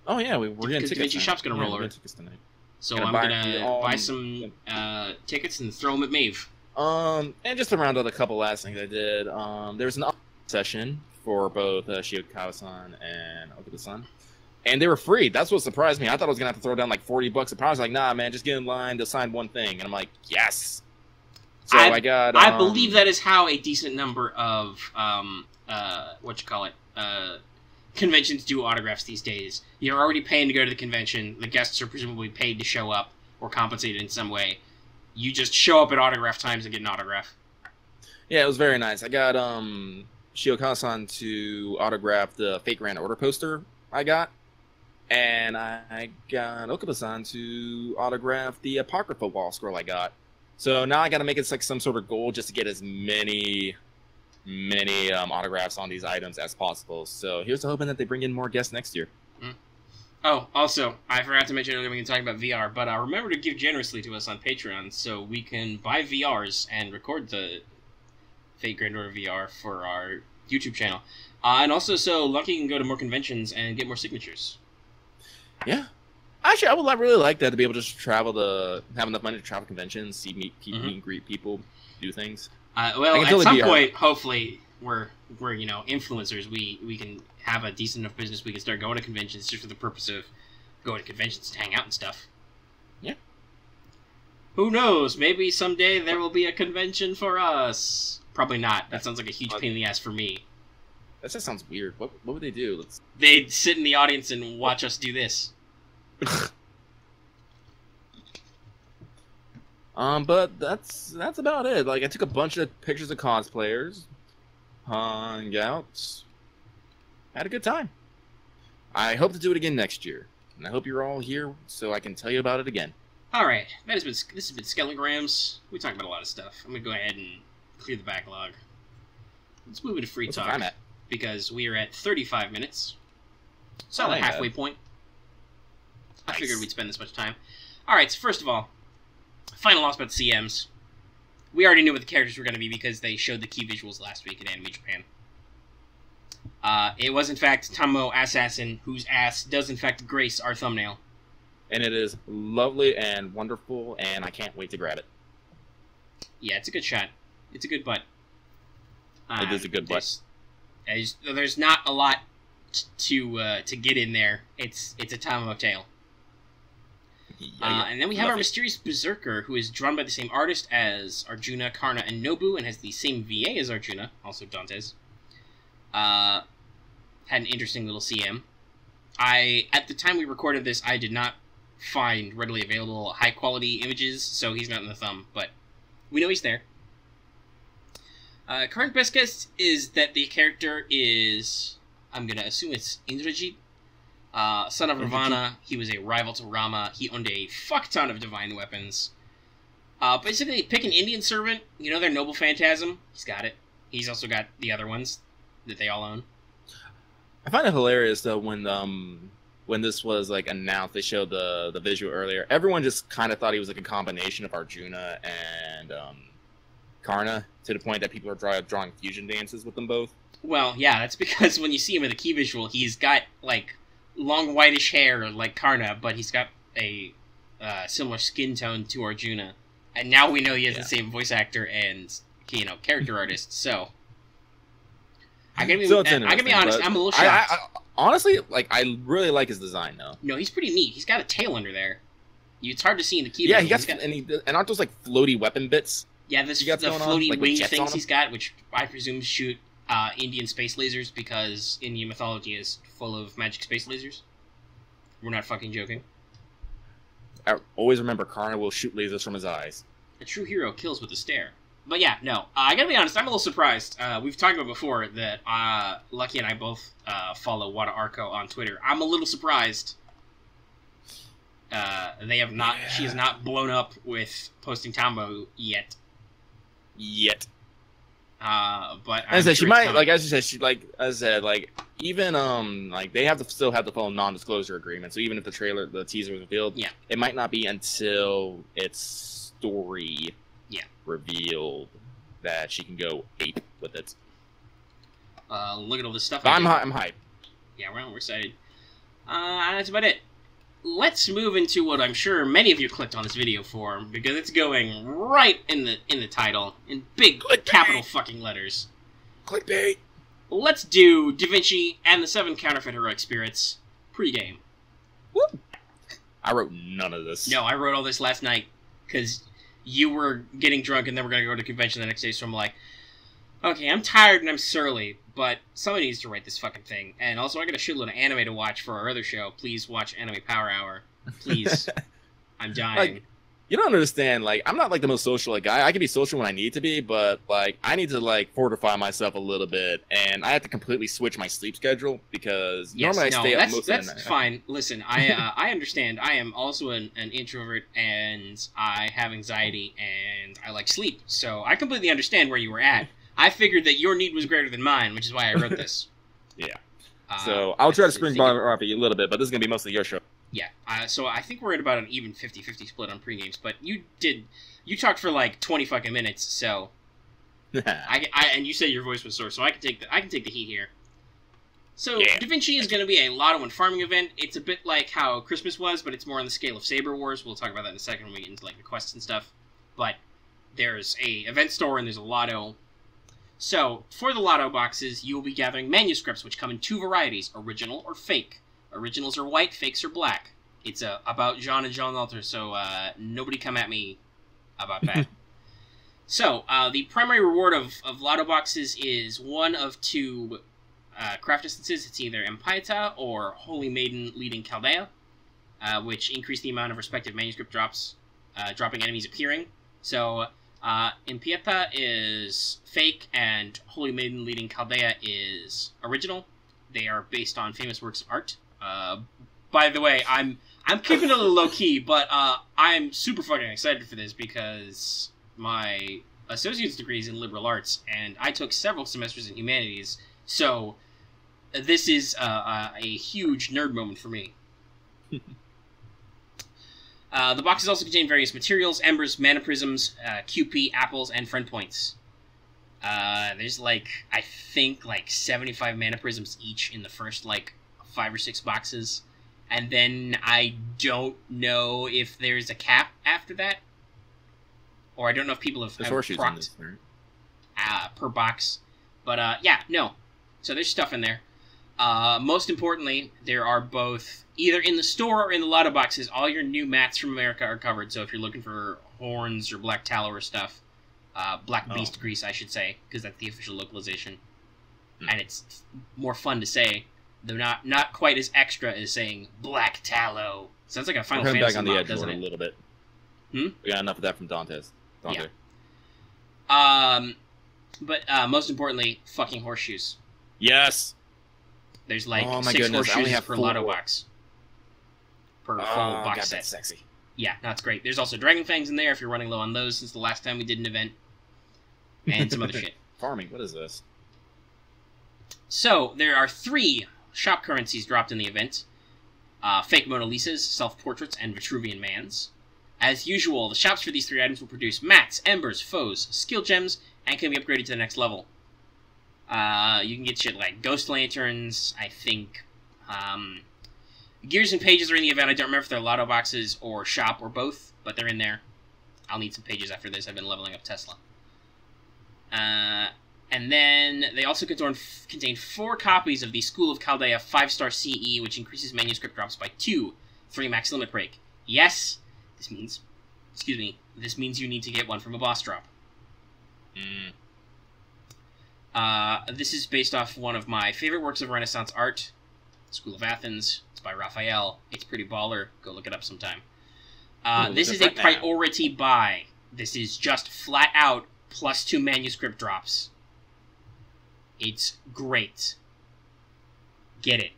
Oh yeah, we're getting tickets. Vinci Shop's gonna roll over. So I'm gonna buy some tickets and throw them at Maeve. And just to round out a couple last things I did. There was an session for both Shiokawa-san and Okuda-san, and they were free. That's what surprised me. I thought I was gonna have to throw down like $40. The problem was like, nah, man, just get in line. They'll sign one thing, and I'm like, yes. So I got. I believe that is how a decent number of conventions do autographs these days. You're already paying to go to the convention. The guests are presumably paid to show up or compensated in some way. You just show up at autograph times and get an autograph. Yeah, it was very nice. I got Shiokawa-san to autograph the Fate Grand Order poster I got. And I got Okuda-san to autograph the Apocrypha wall scroll I got. So now I got to make it like some sort of goal just to get as many autographs on these items as possible. So here's to hoping that they bring in more guests next year. Oh, also, I forgot to mention earlier we can talk about VR, but remember to give generously to us on Patreon so we can buy VRs and record the Fate Grand Order VR for our YouTube channel. And also, so Lucky can go to more conventions and get more signatures. Yeah. Actually, I would really like that, to be able to just travel have enough money to travel conventions, meet and greet people, do things. Well, at some point, hopefully, we're influencers. We can have a decent enough business. We can start going to conventions just for the purpose of going to conventions to hang out and stuff. Yeah. Who knows? Maybe someday there will be a convention for us. Probably not. That sounds like a huge pain in the ass for me. That just sounds weird. What would they do? They'd sit in the audience and watch us do this. But that's about it. Like, I took a bunch of pictures of cosplayers, hung out, had a good time. I hope to do it again next year, and I hope you're all here so I can tell you about it again. All right, this has been Skelegrams. We talked about a lot of stuff. I'm gonna go ahead and clear the backlog. Let's move into free talk because we are at 35 minutes. Solid halfway point. I figured we'd spend this much time. All right, so first of all, final loss about the CMs. We already knew what the characters were going to be because they showed the key visuals last week in Anime Japan. It was, in fact, Tamo Assassin, whose ass does, in fact, grace our thumbnail. And it is lovely and wonderful, and I can't wait to grab it. Yeah, it's a good shot. It's a good butt. It is a good butt. There's not a lot to get in there. It's a Tamo tale. And then we have our mysterious berserker, who is drawn by the same artist as Arjuna, Karna, and Nobu, and has the same VA as Arjuna, also Dantes. Had an interesting little CM. At the time we recorded this, I did not find readily available high-quality images, so he's not in the thumb, but we know he's there. Current best guess is that the character is, I'm going to assume it's Indrajit. Son of Ravana, he was a rival to Rama. He owned a fuck ton of divine weapons. Basically, pick an Indian servant. You know their noble phantasm? He's got it. He's also got the other ones that they all own. I find it hilarious, though, when this was, like, announced, they showed the visual earlier. Everyone just kind of thought he was, like, a combination of Arjuna and Karna, to the point that people are drawing fusion dances with them both. Well, yeah, that's because when you see him in the key visual, he's got, like, long whitish hair like Karna, but he's got a similar skin tone to Arjuna. And now we know he has the same voice actor and, character artist, so... I'm gonna be honest, I'm a little shocked. Honestly, I really like his design, though. No, he's pretty neat. He's got a tail under there. It's hard to see in the key. Yeah, and aren't those, like, floaty weapon bits? Yeah, the floaty wing things he's got, which I presume shoot Indian space lasers, because Indian mythology is full of magic space lasers. We're not fucking joking. I always remember Karna will shoot lasers from his eyes. A true hero kills with a stare. But yeah, no. I gotta be honest, I'm a little surprised. We've talked about before that Lucky and I both follow Wada Arco on Twitter. I'm a little surprised. She has not blown up with posting Tambo yet. But as I said, she might, like, as you said, even they still have the full non-disclosure agreement. So even if the teaser was revealed, it might not be until its story revealed that she can go ape with it. Look at all this stuff. I'm hyped. Yeah, we're excited. That's about it. Let's move into what I'm sure many of you clicked on this video for, because it's going right in the title in big capital fucking letters. Clickbait. Let's do Da Vinci and the 7 Counterfeit Heroic Spirits pregame. Woo! I wrote none of this. No, I wrote all this last night because you were getting drunk and then we're gonna go to convention the next day. So I'm like, okay, I'm tired and I'm surly, but somebody needs to write this fucking thing. And also, I got a shitload of anime to watch for our other show. Please watch Anime Power Hour. Please. I'm dying. You don't understand, I'm not, the most social guy. I can be social when I need to be, but, I need to, fortify myself a little bit, and I have to completely switch my sleep schedule, because normally I stay up most of the night. That's fine. Listen, I understand. I am also an introvert, and I have anxiety, and I like sleep, so I completely understand where you were at. I figured that your need was greater than mine, which is why I wrote this. Yeah. So I'll try to springboard off you a little bit, but this is going to be mostly your show. Yeah. So I think we're at about an even 50-50 split on pregames, but you talked for 20 fucking minutes, so and you said your voice was sore, so I can take the heat here. So, Da Vinci is going to be a lotto and farming event. It's a bit like how Christmas was, but it's more on the scale of Saber Wars. We'll talk about that in a second when we get into like the quests and stuff. But there's a event store and there's a lotto. So, for the lotto boxes, you will be gathering manuscripts, which come in two varieties, original or fake. Originals are white, fakes are black. It's about Jean and Jalter, so nobody come at me about that. So, the primary reward of lotto boxes is one of two craft distances. It's either Empieta or Holy Maiden leading Chaldea, which increase the amount of respective manuscript drops, dropping enemies appearing. So, Empieta is fake, and Holy Maiden leading Chaldea is original. They are based on famous works of art. By the way, I'm keeping it a little low-key, but I'm super fucking excited for this because my associate's degree is in liberal arts, and I took several semesters in humanities, so this is a huge nerd moment for me. The boxes also contain various materials, embers, mana prisms, QP, apples, and friend points. There's I think 75 mana prisms each in the first 5 or 6 boxes. And then I don't know if there's a cap after that. Or I don't know if people have procced per box. But yeah, no. So there's stuff in there. Most importantly, there are both, either in the store or in the lotto boxes, all your new mats from America are covered. So if you're looking for horns or black tallow or stuff, black beast grease, I should say, because that's the official localization. And it's more fun to say, though not quite as extra as saying black tallow. Sounds like a Final Fantasy back on the edge doesn't it? A little bit. We got enough of that from Dante. Yeah. But most importantly, fucking horseshoes. Yes. There's 6 horseshoes per lotto box. Per full box God, set. That's sexy. Yeah, that's great. There's also Dragon Fangs in there if you're running low on those since the last time we did an event. And some other shit. Farming, what is this? So, there are 3 shop currencies dropped in the event. Fake Mona Lisas, self-portraits, and Vitruvian Mans. As usual, the shops for these 3 items will produce mats, embers, foes, skill gems, and can be upgraded to the next level. You can get shit like Ghost Lanterns, I think. Gears and Pages are in the event. I don't remember if they're lotto boxes or shop or both, but they're in there. I'll need some pages after this. I've been leveling up Tesla. And then they also contain 4 copies of the School of Chaldea 5-star CE, which increases manuscript drops by 2, 3 max limit break. Yes, this means you need to get one from a boss drop. This is based off one of my favorite works of Renaissance art, School of Athens. It's by Raphael. It's pretty baller. Go look it up sometime. This is a priority buy. This is just flat out +2 manuscript drops. It's great. Get it.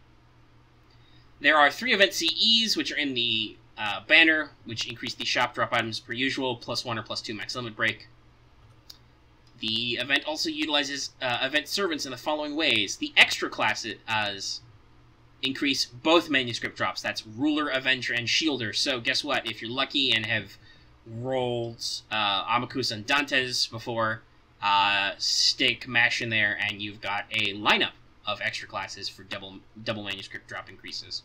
There are 3 event CEs, which are in the banner, which increase the shop drop items per usual, +1 or +2 max limit break. The event also utilizes event servants in the following ways. The extra classes increase both manuscript drops. That's Ruler, Avenger, and Shielder. So guess what? If you're lucky and have rolled Amicus and Dantes before, stick Mash in there, and you've got a lineup of extra classes for double manuscript drop increases.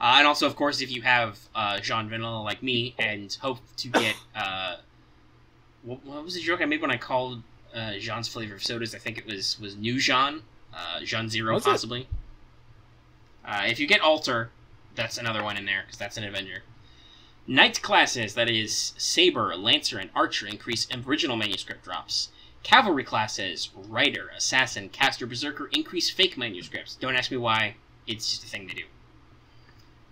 And also, of course, if you have Jean Vanilla like me and hope to get... what was the joke I made when I called Jean's flavor of sodas? I think it was New Jean. Jean Zero, possibly. If you get Alter, that's another one in there, because that's an Avenger. Knight classes, that is Saber, Lancer, and Archer, increase original manuscript drops. Cavalry classes, Rider, Assassin, Caster, Berserker, increase fake manuscripts. Don't ask me why, it's just a thing to do.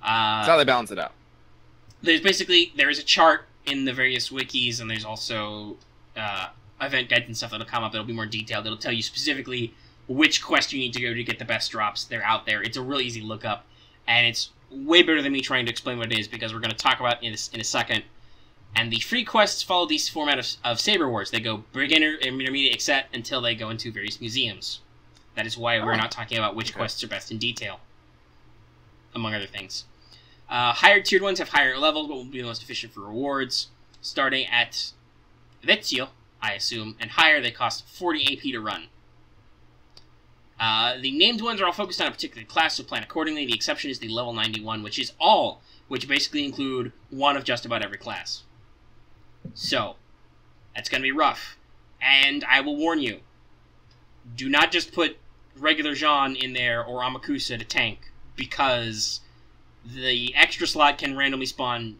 That's how they balance it out. There is a chart in the various wikis, and there's also event guides and stuff that'll come up that'll be more detailed. It'll tell you specifically which quest you need to go to get the best drops. They're out there. It's a real easy lookup, and it's way better than me trying to explain what it is, because we're going to talk about it in a second. And the free quests follow these format of Saber Wars. They go beginner, intermediate, etc. until they go into various museums. That is why we're not talking about which quests are best in detail, among other things. Higher tiered ones have higher levels, but will be the most efficient for rewards. Starting at Vezio, I assume, and higher, they cost 40 AP to run. The named ones are all focused on a particular class, so plan accordingly. The exception is the level 91, which basically include one of just about every class. So, that's going to be rough. And I will warn you, do not just put regular Jean in there or Amakusa to tank, because the extra slot can randomly spawn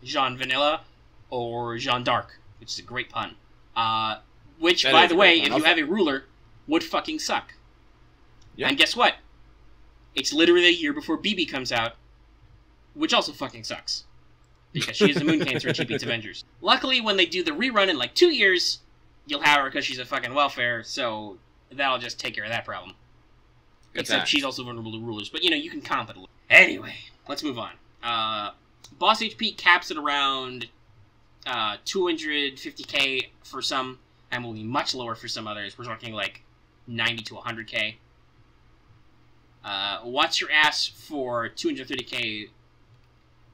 Jean Vanilla or Jean Dark, which is a great pun. Which, by the way, if you have a ruler, would fucking suck. Yep. And guess what? It's literally a year before BB comes out, which also fucking sucks. Because she has the moon cancer and she beats Avengers. Luckily, when they do the rerun in like 2 years, you'll have her because she's a fucking welfare, so that'll just take care of that problem. Except she's also vulnerable to rulers, but you can comp it a little. Anyway, let's move on. Boss HP caps at around 250k for some, and will be much lower for some others. We're talking like 90 to 100k. Watch your ass for 230k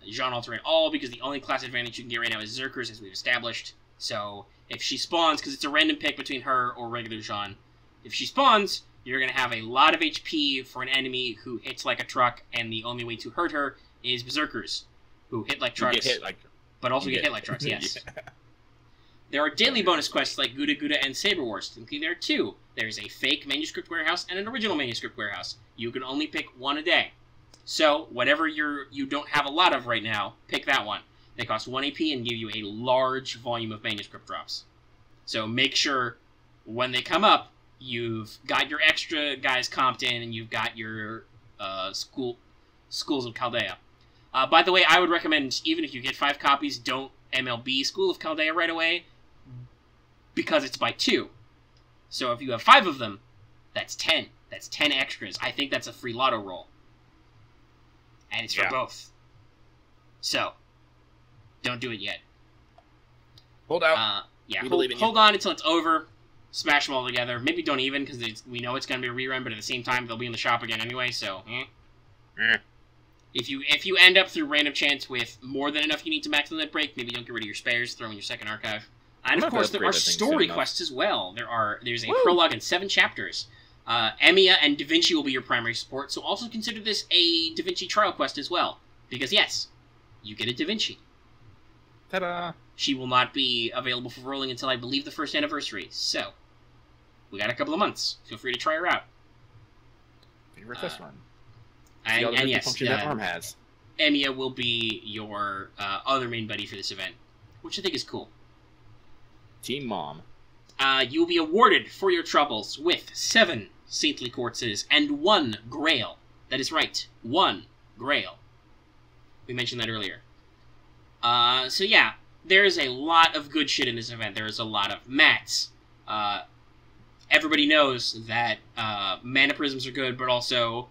Jean Alter all, because the only class advantage you can get right now is Zerkers, as we've established. So, if she spawns, because it's a random pick between her or regular Jean, if she spawns, you're going to have a lot of HP for an enemy who hits like a truck, and the only way to hurt her is Berserkers, who hit like trucks, but also get hit like trucks, yes. Yeah. There are daily bonus quests like Gouda Gouda and Saber Wars. Technically, there are two. There's a fake manuscript warehouse and an original manuscript warehouse. You can only pick one a day. So, whatever you don't have a lot of right now, pick that one. They cost 1 AP and give you a large volume of manuscript drops. So make sure, when they come up, you've got your extra guys comped in, and you've got your Schools of Chaldea. By the way, I would recommend, even if you get 5 copies, don't MLB School of Chaldea right away, because it's by 2. So if you have 5 of them, that's 10. That's 10 extras. I think that's a free lotto roll. And it's for both. So, don't do it yet. Hold out. Hold on until it's over. Smash them all together. Maybe don't even, because we know it's going to be a rerun, but at the same time, they'll be in the shop again anyway, so... If you end up through random chance with more than enough you need to max limit break, maybe don't get rid of your spares, throw in your second archive. And of course, there are story quests as well. There's a prologue and 7 chapters. Emiya and Da Vinci will be your primary support, so also consider this a Da Vinci trial quest as well. Because yes, you get a Da Vinci. Ta-da! She will not be available for rolling until I believe the 1st anniversary, so we got a couple of months. Feel free to try her out. Favorite this one. And yes, function that arm has. Emiya will be your other main buddy for this event, which I think is cool. Team Mom. You will be awarded for your troubles with 7 saintly quartzes and 1 grail. That is right, 1 grail. We mentioned that earlier. So yeah, there is a lot of good shit in this event. There is a lot of mats. Everybody knows that mana prisms are good, but also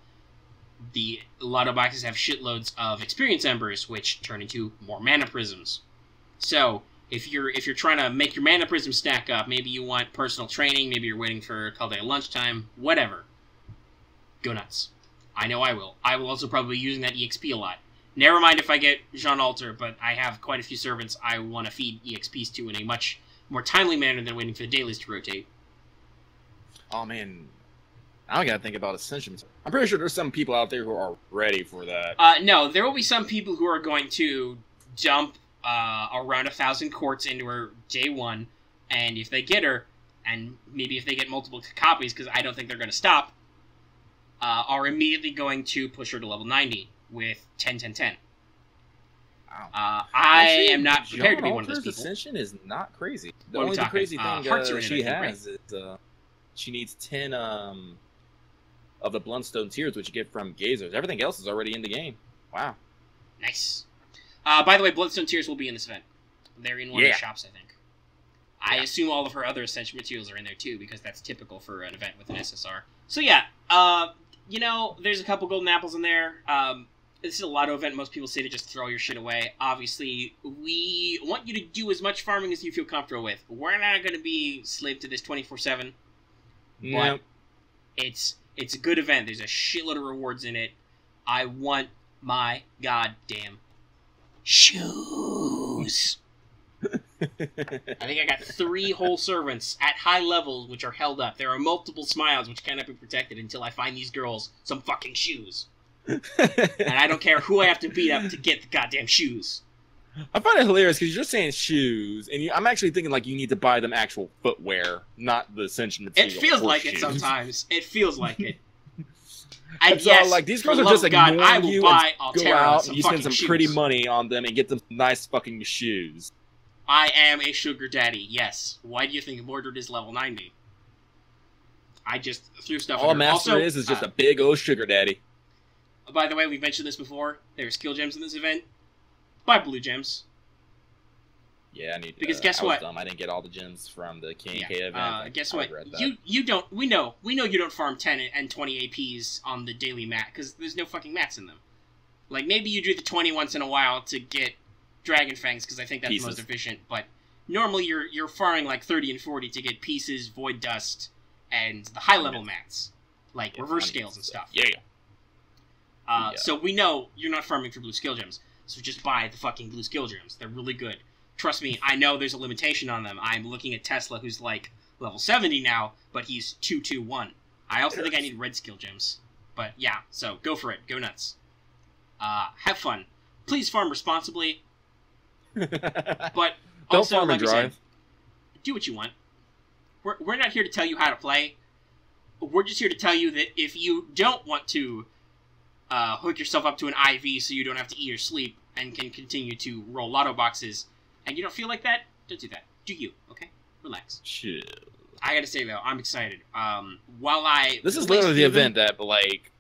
the lotto boxes have shitloads of experience embers, which turn into more mana prisms. So if you're trying to make your mana prism stack up, maybe you want personal training, maybe you're waiting for Chaldea lunchtime, whatever. Go nuts. I know I will. I will also probably be using that EXP a lot. Never mind if I get Jean Alter, but I have quite a few servants I want to feed EXPs to in a much more timely manner than waiting for the dailies to rotate. Oh man, now I gotta think about Ascensions. I'm pretty sure there's some people out there who are ready for that. No, there will be some people who are going to dump around 1,000 quartz into her day 1, and if they get her, and maybe if they get multiple copies, because I don't think they're going to stop, are immediately going to push her to level 90 with 10-10-10. Wow. I am not prepared to be one of those people. Ascension is not crazy. The only crazy thing she has is she needs 10 of the Bloodstone Tears, which you get from Gazers. Everything else is already in the game. Wow. Nice. By the way, Bloodstone Tears will be in this event. They're in one of the shops, I think. I assume all of her other Ascension materials are in there too, because that's typical for an event with an SSR. So yeah, there's a couple golden apples in there. This is a lotto event. Most people say to just throw your shit away. Obviously, we want you to do as much farming as you feel comfortable with. We're not going to be slave to this 24/7. But it's a good event. There's a shitload of rewards in it. I want my goddamn shoes. I think I got 3 whole servants at high levels which are held up. There are multiple smiles which cannot be protected until I find these girls some fucking shoes. And I don't care who I have to beat up to get the goddamn shoes. I find it hilarious because you're just saying shoes, and I'm actually thinking like you need to buy them actual footwear, not the essential material. It feels like shoes. it sometimes. It feels like it. And yes, like these girls are just ignoring you and go out and you spend some pretty money on them and get them nice fucking shoes. I am a sugar daddy, yes. Why do you think Mordred is level 90? I just threw stuff All Master is just a big old sugar daddy. By the way, we've mentioned this before. There are skill gems in this event. Buy blue gems. Yeah, I need to. Because guess what? I didn't get all the gems from the K&K event. Guess what? You don't. We know you don't farm 10 and 20 APs on the daily mat because there's no fucking mats in them. Like maybe you do the 20 once in a while to get Dragon Fangs because I think that's the most efficient. But normally you're farming like 30 and 40 to get pieces, void dust, and the high level mats like reverse scales and stuff. Yeah. So we know you're not farming for blue skill gems. So just buy the fucking blue skill gems. They're really good. Trust me, I know there's a limitation on them. I'm looking at Tesla, who's like level 70 now, but he's 221. I also think I need red skill gems. But yeah, so go for it. Go nuts. Have fun. Please farm responsibly. But also, don't farm and drive. Said, do what you want. We're not here to tell you how to play. We're just here to tell you that if you don't want to hook yourself up to an IV so you don't have to eat or sleep and can continue to roll lotto boxes, and you don't feel like that, don't do that. Do you, okay? Relax. Chill. I gotta say, though, I'm excited. This is literally the event that, like,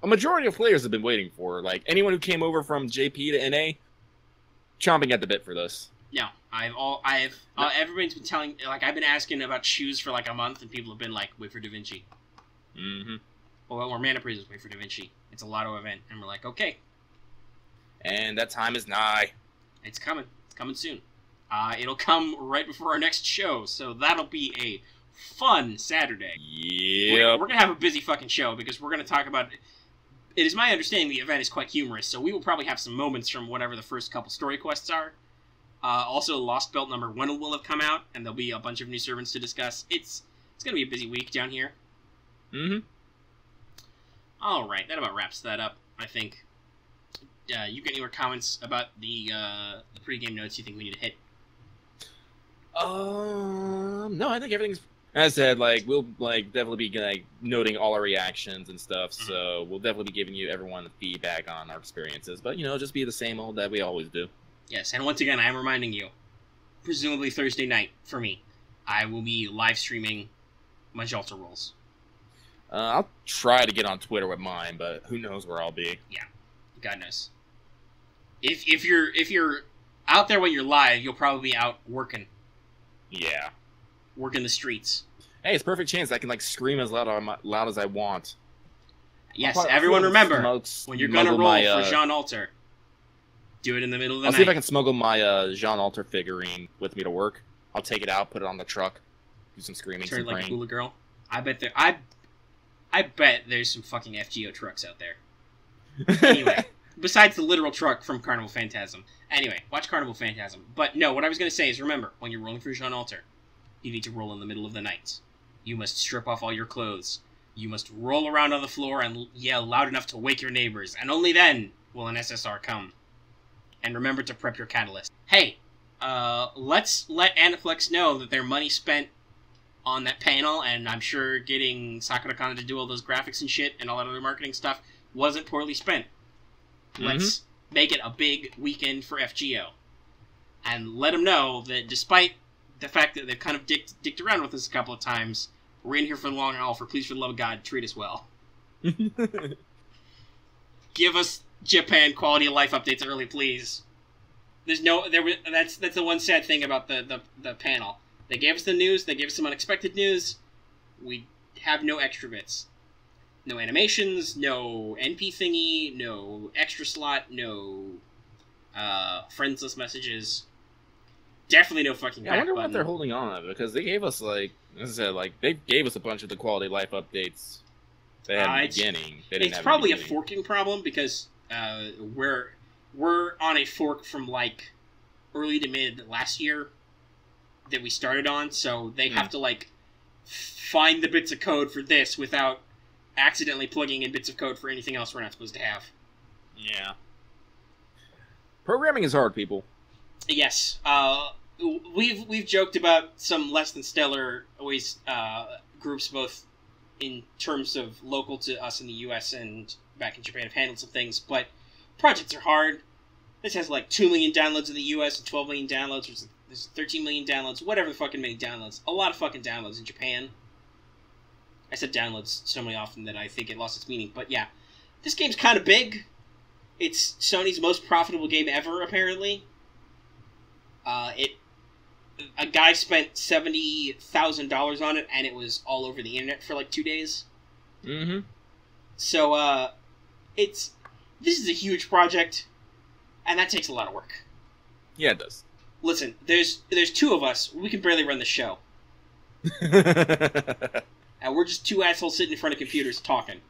a majority of players have been waiting for. Like, anyone who came over from JP to NA, chomping at the bit for this. No, everybody's been telling, like, I've been asking about shoes for, like, a month, and people have been like, wait for Da Vinci. Mm-hmm. Or Mana Prisons, wait for Da Vinci. It's a lotto event. And we're like, okay. And that time is nigh. It's coming. It's coming soon. It'll come right before our next show, so that'll be a fun Saturday. Yeah. We're going to have a busy fucking show, because we're going to talk about... It is my understanding the event is quite humorous, so we will probably have some moments from whatever the first couple story quests are. Also, Lost Belt number 1 will have come out, and there'll be a bunch of new servants to discuss. It's going to be a busy week down here. Mm-hmm. Alright, that about wraps that up, I think. You got any more comments about the pre-game notes you think we need to hit? No, I think everything's... As I said, like, we'll, like, definitely be, like, noting all our reactions and stuff, so we'll definitely be giving everyone feedback on our experiences, but, you know, just be the same old that we always do. Yes, and once again, I am reminding you, presumably Thursday night, for me, I will be live streaming my Jalter rolls. I'll try to get on Twitter with mine, but who knows where I'll be. Yeah, God knows. If you're out there when you're live, you'll probably be out working. Yeah. Working the streets. Hey, it's a perfect chance I can, like, scream as loud as I want. Yes, everyone remember, when you're gonna roll for Jean Alter, do it in the middle of the night. I'll see if I can smuggle my Jean Alter figurine with me to work. I'll take it out, put it on the truck, do some screaming, turn some like praying. a hula girl. I bet there's some fucking FGO trucks out there. Anyway, besides the literal truck from Carnival Phantasm. Anyway, watch Carnival Phantasm. But no, what I was going to say is, remember, when you're rolling for Jean Alter, you need to roll in the middle of the night. You must strip off all your clothes. You must roll around on the floor and yell loud enough to wake your neighbors, and only then will an SSR come. And remember to prep your catalyst. Hey, let's let Anaflex know that their money spent on that panel, and I'm sure getting Sakura-Con to do all those graphics and shit and all that other marketing stuff wasn't poorly spent. Let's make it a big weekend for FGO. And let them know that despite the fact that they've kind of dicked around with us a couple of times, we're in here for the long haul, please, for the love of God, treat us well. Give us Japan quality of life updates early, please. That's the one sad thing about the panel. They gave us the news, they gave us some unexpected news. We have no extra bits. No animations, no NP thingy, no extra slot, no friendsless messages. Definitely no fucking back I wonder button. what they're holding on to, because they gave us, like, as I said, like, they gave us a bunch of the quality of life updates they had in the beginning. It's probably a forking problem, because we're on a fork from, like, early to mid last year that we started on, so they have to, like, find the bits of code for this without accidentally plugging in bits of code for anything else we're not supposed to have. Yeah. Programming is hard, people. Yes. We've joked about some less than stellar always groups, both in terms of local to us in the US and back in Japan, have handled some things, but projects are hard. This has like 2 million downloads in the US and 12 million downloads. There's 13 million downloads, whatever the fucking many downloads. A lot of fucking downloads in Japan. I said downloads so many often that I think it lost its meaning, but yeah. This game's kind of big. It's Sony's most profitable game ever, apparently. A guy spent $70,000 on it, and it was all over the internet for like 2 days. Mm-hmm. So, this is a huge project, and that takes a lot of work. Yeah, it does. Listen, there's 2 of us. We can barely run the show. And we're just 2 assholes sitting in front of computers talking.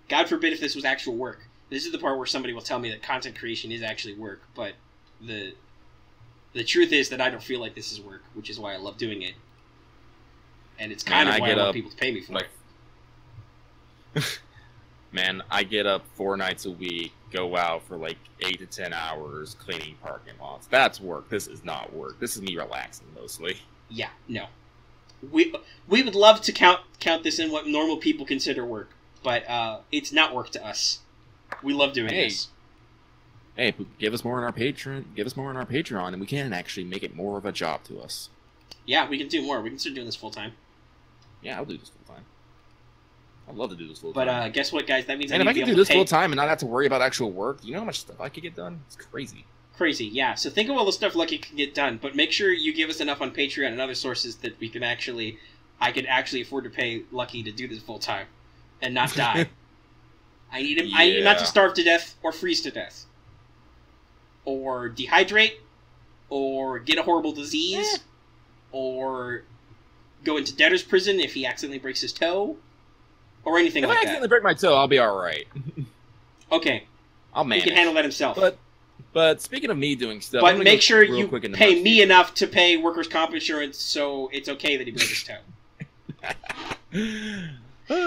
God forbid if this was actual work. This is the part where somebody will tell me that content creation is actually work, but the truth is that I don't feel like this is work, which is why I love doing it. And it's kind of why I want people to pay me for it. Man, I get up 4 nights a week, go out for like 8 to 10 hours cleaning parking lots. That's work. This is not work. This is me relaxing mostly. Yeah, no. We would love to count this in what normal people consider work, but it's not work to us. We love doing this. Hey, give us more on our Patreon. Give us more on our Patreon, and we can actually make it more of a job to us. Yeah, we can do more. We can start doing this full time. Yeah, I'll do this full time. I'd love to do this full time. But guess what, guys? That means if I can do this full time and not have to worry about actual work, you know how much stuff I could get done? It's crazy. Crazy, yeah. So think of all the stuff Lucky can get done, but make sure you give us enough on Patreon and other sources that I could actually afford to pay Lucky to do this full time and not die. I need him. Yeah. I need him not to starve to death or freeze to death, or dehydrate, or get a horrible disease, or go into debtor's prison if he accidentally breaks his toe, or anything like that. If I accidentally break my toe, I'll be all right. Okay, I'll manage. He can handle that himself. But speaking of me doing stuff, but make sure you pay me enough to pay workers' comp insurance, so it's okay that he broke his toe.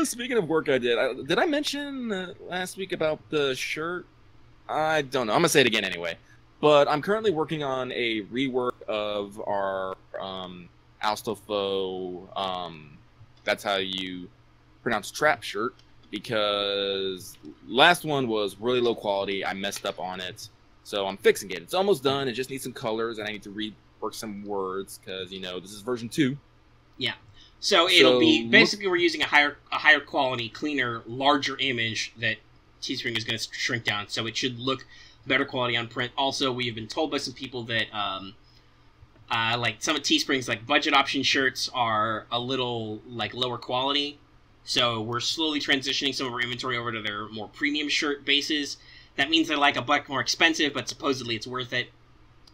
Speaking of work I did I mention last week about the shirt? I don't know. I'm going to say it again anyway. But I'm currently working on a rework of our Astolfo, that's how you pronounce trap shirt, because last one was really low quality. I messed up on it. So I'm fixing it. It's almost done. It just needs some colors, and I need to rework some words, because, you know, this is version 2. Yeah. So it'll be basically we're using a higher quality, cleaner, larger image that Teespring is going to shrink down, so it should look better quality on print. Also, we've been told by some people that like some of Teespring's like budget option shirts are a little like lower quality, so we're slowly transitioning some of our inventory over to their more premium shirt bases. That means they're like a buck more expensive, but supposedly it's worth it.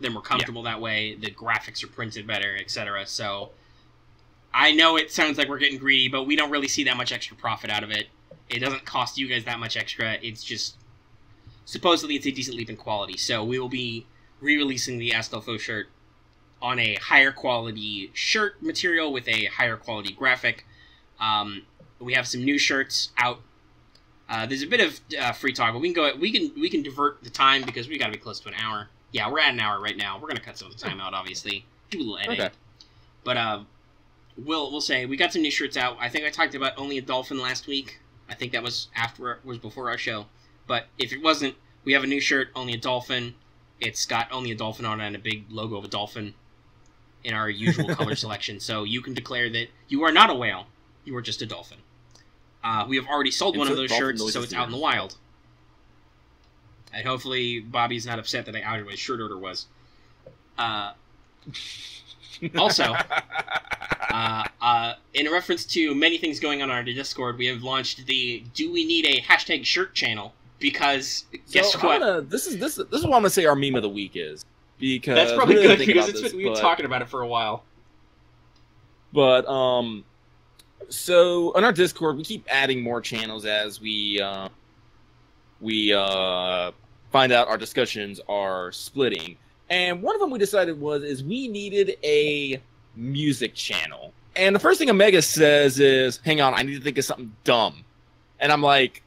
They're more comfortable that way. The graphics are printed better, etc. So I know it sounds like we're getting greedy, but we don't really see that much extra profit out of it. It doesn't cost you guys that much extra. It's just supposedly it's a decent leap in quality. So we will be re-releasing the Astolfo shirt on a higher quality shirt material with a higher quality graphic. We have some new shirts out. There's a bit of free talk, but we can divert the time because we got to be close to an hour. Yeah, we're at an hour right now. We're gonna cut some of the time out, obviously. Do a little editing. Okay. But we'll say we got some new shirts out. I think I talked about Only a Dolphin last week. I think that was before our show. But if it wasn't, we have a new shirt, Only a Dolphin. It's got Only a Dolphin on it and a big logo of a dolphin in our usual color selection. So you can declare that you are not a whale. You are just a dolphin. We have already sold one of those shirts, so it's out in the wild. And hopefully Bobby's not upset that I outed what his shirt order was. Also, in reference to many things going on our Discord, we have launched the Do We Need a Hashtag Shirt channel, because guess what? This is what I'm going to say our meme of the week is. Because that's probably good, because we've been talking about it for a while. But, so on our Discord, we keep adding more channels as we find out our discussions are splitting. And one of them we decided is we needed a music channel. And the first thing Omega says is, hang on, I need to think of something dumb. And I'm like,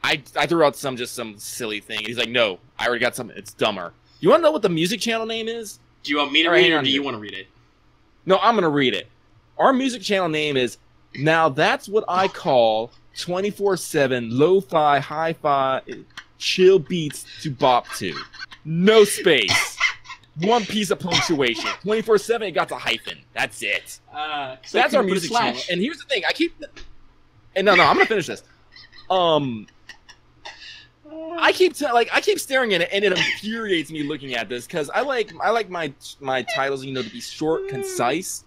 I threw out some silly thing. And he's like, no, I already got something. It's dumber. You want to know what the music channel name is? Do you want me to read it, or do you want to read it? No, I'm going to read it. Our music channel name is, Now That's What I Call 24/7 Lo-Fi, Hi-Fi, Chill Beats to Bop To. No space. One piece of punctuation. 24/7, it got the hyphen. That's it. That's our music channel. And here's the thing. No, I'm going to finish this. I keep staring at it, and it infuriates me looking at this because I like my titles, to be short, concise.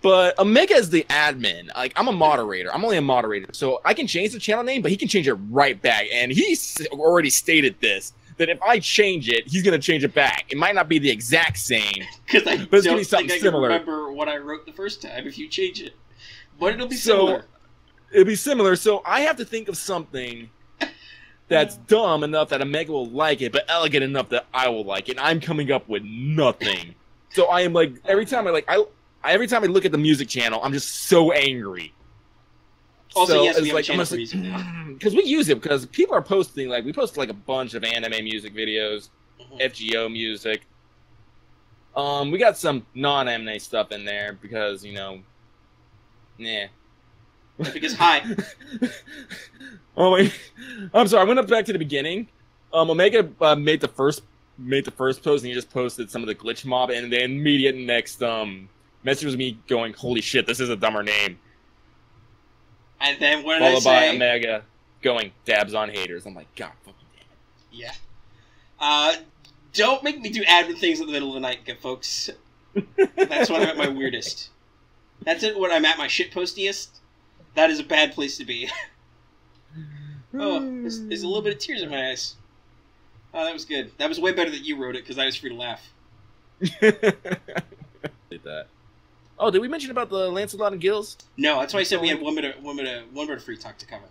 But Omega is the admin. Like, I'm a moderator. I'm only a moderator, so I can change the channel name, but he can change it right back. And he's already stated this, that if I change it, he's gonna change it back. It might not be the exact same, but it's gonna be something similar. I remember what I wrote the first time if you change it, but it'll be similar. It'll be similar. So I have to think of something that's dumb enough that Omega will like it, but elegant enough that I will like it. And I'm coming up with nothing. So I am like, every time I look at the music channel, I'm just so angry. Also, so yes, we have a channel for music now. Because we use it, because people are posting, we post a bunch of anime music videos, FGO music. We got some non-anime stuff in there because, Because hi. Oh wait, I'm sorry. I went back to the beginning. Omega made the first post, and he just posted some of the glitch mob, and the immediate next message was me going, "Holy shit, this is a dumber name." And then what did I say? Followed by Omega going, "Dabs on haters." I'm like, God fucking damn it. Yeah. Don't make me do admin things in the middle of the night, folks. That's when I'm at my weirdest. That's it. When I'm at my shitpostiest. That is a bad place to be. Oh, there's a little bit of tears in my eyes. Oh, that was good. That was way better that you wrote it, because I was free to laugh. Did that. Oh, did we mention about the Lancelot and Gills? No, that's why I said we had one bit of free talk to cover.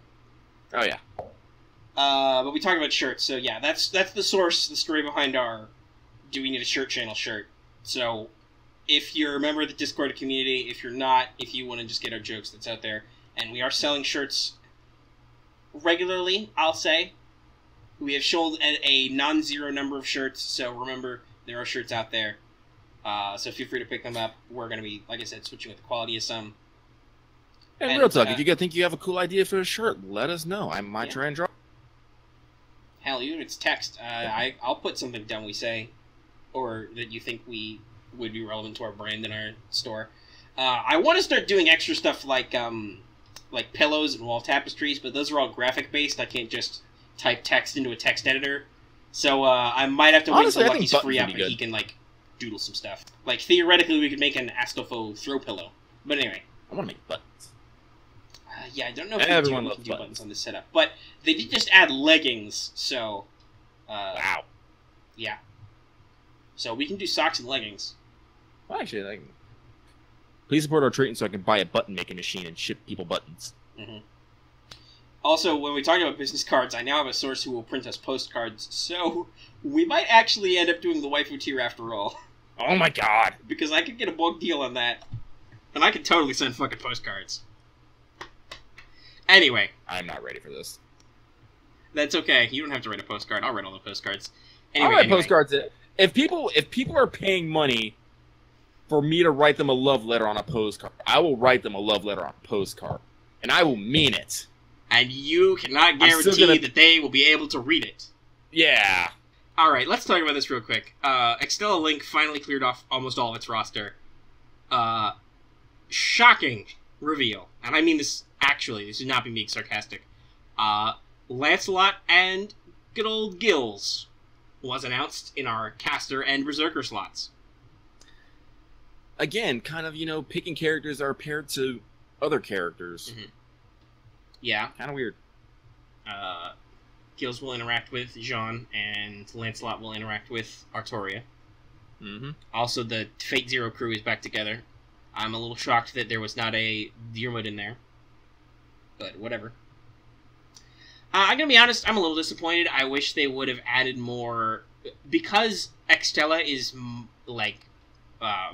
Oh, yeah. But we talked about shirts, so yeah, that's the source, the story behind our Do We Need a Shirt channel shirt. So, if you're a member of the Discord community, if you're not, if you want to just get our jokes that's out there, and we are selling shirts regularly, I'll say. We have sold a non-zero number of shirts, so remember, there are shirts out there. So feel free to pick them up. We're going to be, like I said, switching with the quality of some. And real talk, if you think you have a cool idea for a shirt, let us know. I might try and draw. Hell, even if it's text, I'll put something dumb we say, or that you think we would be relevant to our brand in our store. I want to start doing extra stuff like pillows and wall tapestries, but those are all graphic-based. I can't just type text into a text editor. So I might have to wait until Lucky's free up and he can, doodle some stuff. Theoretically, we could make an Astolfo throw pillow. But anyway. I want to make buttons. Yeah, I don't know if we can do buttons on this setup. But they did just add leggings, so... wow. Yeah. So we can do socks and leggings. Well, actually, please support our trading so I can buy a button-making machine and ship people buttons. Mm-hmm. Also, when we talk about business cards, I now have a source who will print us postcards, so we might actually end up doing the waifu tier after all. Oh my god! Because I could get a bulk deal on that, and I could totally send fucking postcards. Anyway. I'm not ready for this. That's okay. You don't have to write a postcard. I'll write all the postcards. I'll write postcards. If people are paying money for me to write them a love letter on a postcard, I will write them a love letter on a postcard. And I will mean it. And you cannot guarantee that they will be able to read it. Yeah. Alright, let's talk about this real quick. Extella Link finally cleared off almost all of its roster. Shocking reveal. And I mean this actually. This is not me being sarcastic. Lancelot and good old Gills was announced in our Caster and Berserker slots. Again, kind of, picking characters that are paired to other characters. Mm-hmm. Yeah. Kind of weird. Gills will interact with Jean, and Lancelot will interact with Artoria. Mm-hmm. Also, the Fate Zero crew is back together. I'm a little shocked that there was not a Diarmuid in there. But, whatever. I'm gonna be honest, I'm a little disappointed. I wish they would have added more... Because Extella is, like,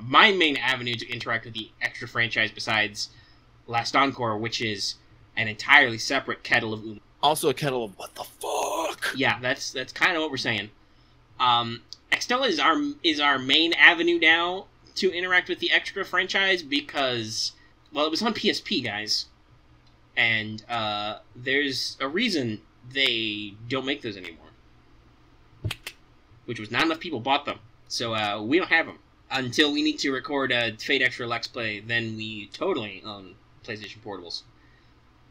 my main avenue to interact with the extra franchise besides Last Encore, which is an entirely separate kettle of Unum. Also a kettle of what the fuck? Yeah, that's kind of what we're saying. Extella is our main avenue now to interact with the extra franchise because, well, it was on PSP, guys. And there's a reason they don't make those anymore. Which was not enough people bought them. So we don't have them. Until we need to record a Fate Extra Let's Play, then we totally own PlayStation Portables.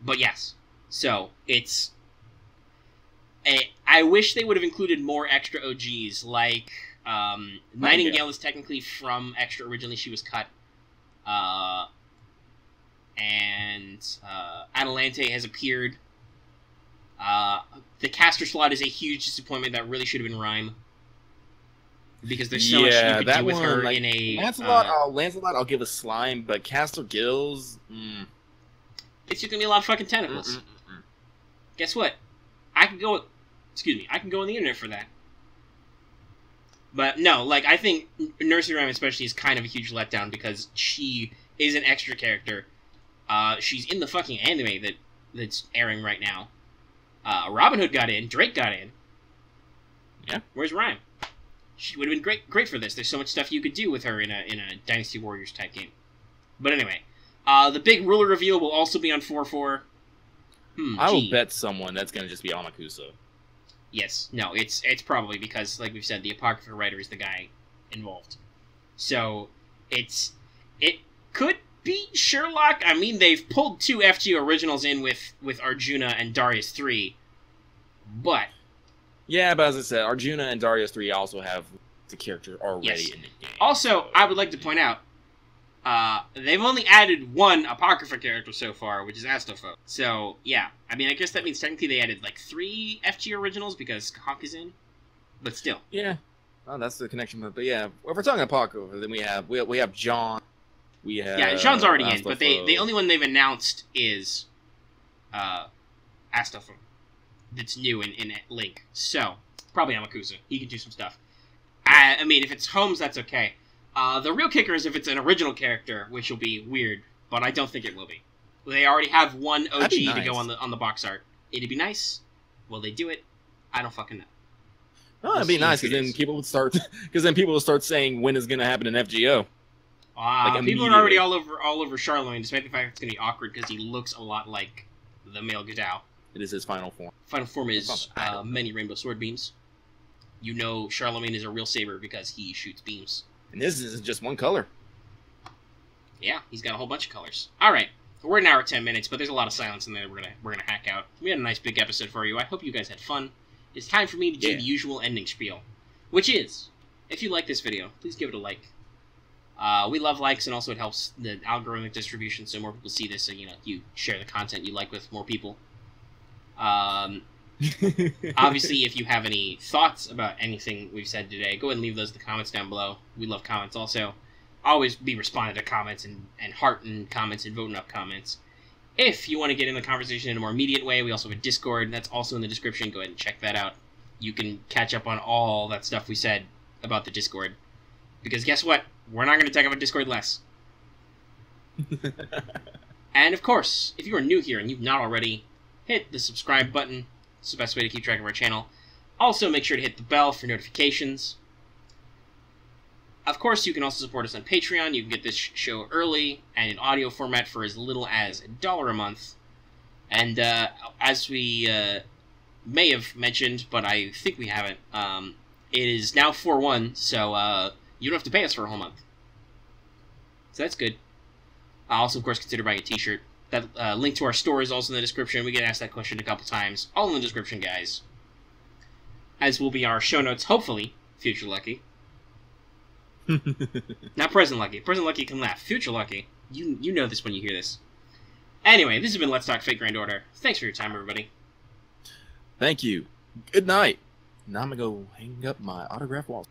But yes. So, it's... I wish they would have included more extra OGs, like... Nightingale is technically from Extra. Originally, she was cut. And Atalante has appeared. The caster slot is a huge disappointment. That really should have been Rhyme. Because there's so much you could do with her in a... Lancelot, I'll give a slime, but Caster Gills... It's just gonna be a lot of fucking tentacles. Guess what? I can go... I can go on the internet for that. But no, like, I think Nursery Rhyme especially is kind of a huge letdown because she is an extra character. She's in the fucking anime that's airing right now. Robin Hood got in. Drake got in. Yeah. Where's Rhyme? She would have been great for this. There's so much stuff you could do with her in a Dynasty Warriors type game. But anyway, the big ruler reveal will also be on 4-4. I will bet someone that's going to just be Amakusa. Yes. No, it's probably because, like we've said, the Apocrypha writer is the guy involved. So, it could be Sherlock. I mean, they've pulled 2 FGO originals in with Arjuna and Darius 3. But... Yeah, but as I said, Arjuna and Darius 3 also have the character already in the game. Also, I would like to point out, they've only added 1 Apocrypha character so far, which is Astolfo. So, yeah. I mean, I guess that means technically they added, like, 3 FG originals because Hawk is in. But still. Yeah. Oh, that's the connection. But yeah, if we're talking Apocrypha, then we have John. We have... Yeah, Jean's already in, but the only one they've announced is Astolfo. That's new in Link. So, probably Amakusa. He can do some stuff. I mean, if it's Holmes, that's okay. The real kicker is if it's an original character, which will be weird, but I don't think it will be. They already have 1 OG to go on the box art. It'd be nice. Will they do it? I don't fucking know. Oh, it'd be nice, because then people would start saying when is going to happen in FGO. People are already all over Charlemagne, despite the fact it's going to be awkward because he looks a lot like the male Gadao. It is his final form. Final form is many rainbow sword beams. You know Charlemagne is a real saber because he shoots beams. And this isn't just one color. Yeah, he's got a whole bunch of colors. All right, we're an hour 10 minutes, but there's a lot of silence in there. We're gonna hack out. We had a nice big episode for you. I hope you guys had fun. It's time for me to do the usual ending spiel, which is, if you like this video, please give it a like. We love likes, and also it helps the algorithmic distribution, so more people see this. So you share the content you like with more people. Obviously, if you have any thoughts about anything we've said today, go ahead and leave those in the comments down below. We love comments also. Always be responding to comments and hearting comments and voting up comments. If you want to get in the conversation in a more immediate way, we also have a Discord. That's also in the description. Go ahead and check that out. You can catch up on all that stuff we said about the Discord. Because guess what? We're not going to talk about Discord less. And of course, if you are new here and you've not already, hit the subscribe button. It's the best way to keep track of our channel. Also, make sure to hit the bell for notifications. Of course, you can also support us on Patreon. You can get this show early and in audio format for as little as $1 a month. And as we may have mentioned, but I think we haven't, it is now 4/1, so you don't have to pay us for a whole month. So that's good. Also, of course, consider buying a t-shirt. That link to our store is also in the description. We get asked that question a couple times. All in the description, guys. As will be our show notes, hopefully. Future Lucky. Not Present Lucky. Present Lucky can laugh. Future Lucky. You know this when you hear this. Anyway, this has been Let's Talk Fate Grand Order. Thanks for your time, everybody. Thank you. Good night. Now I'm going to go hang up my autograph wall.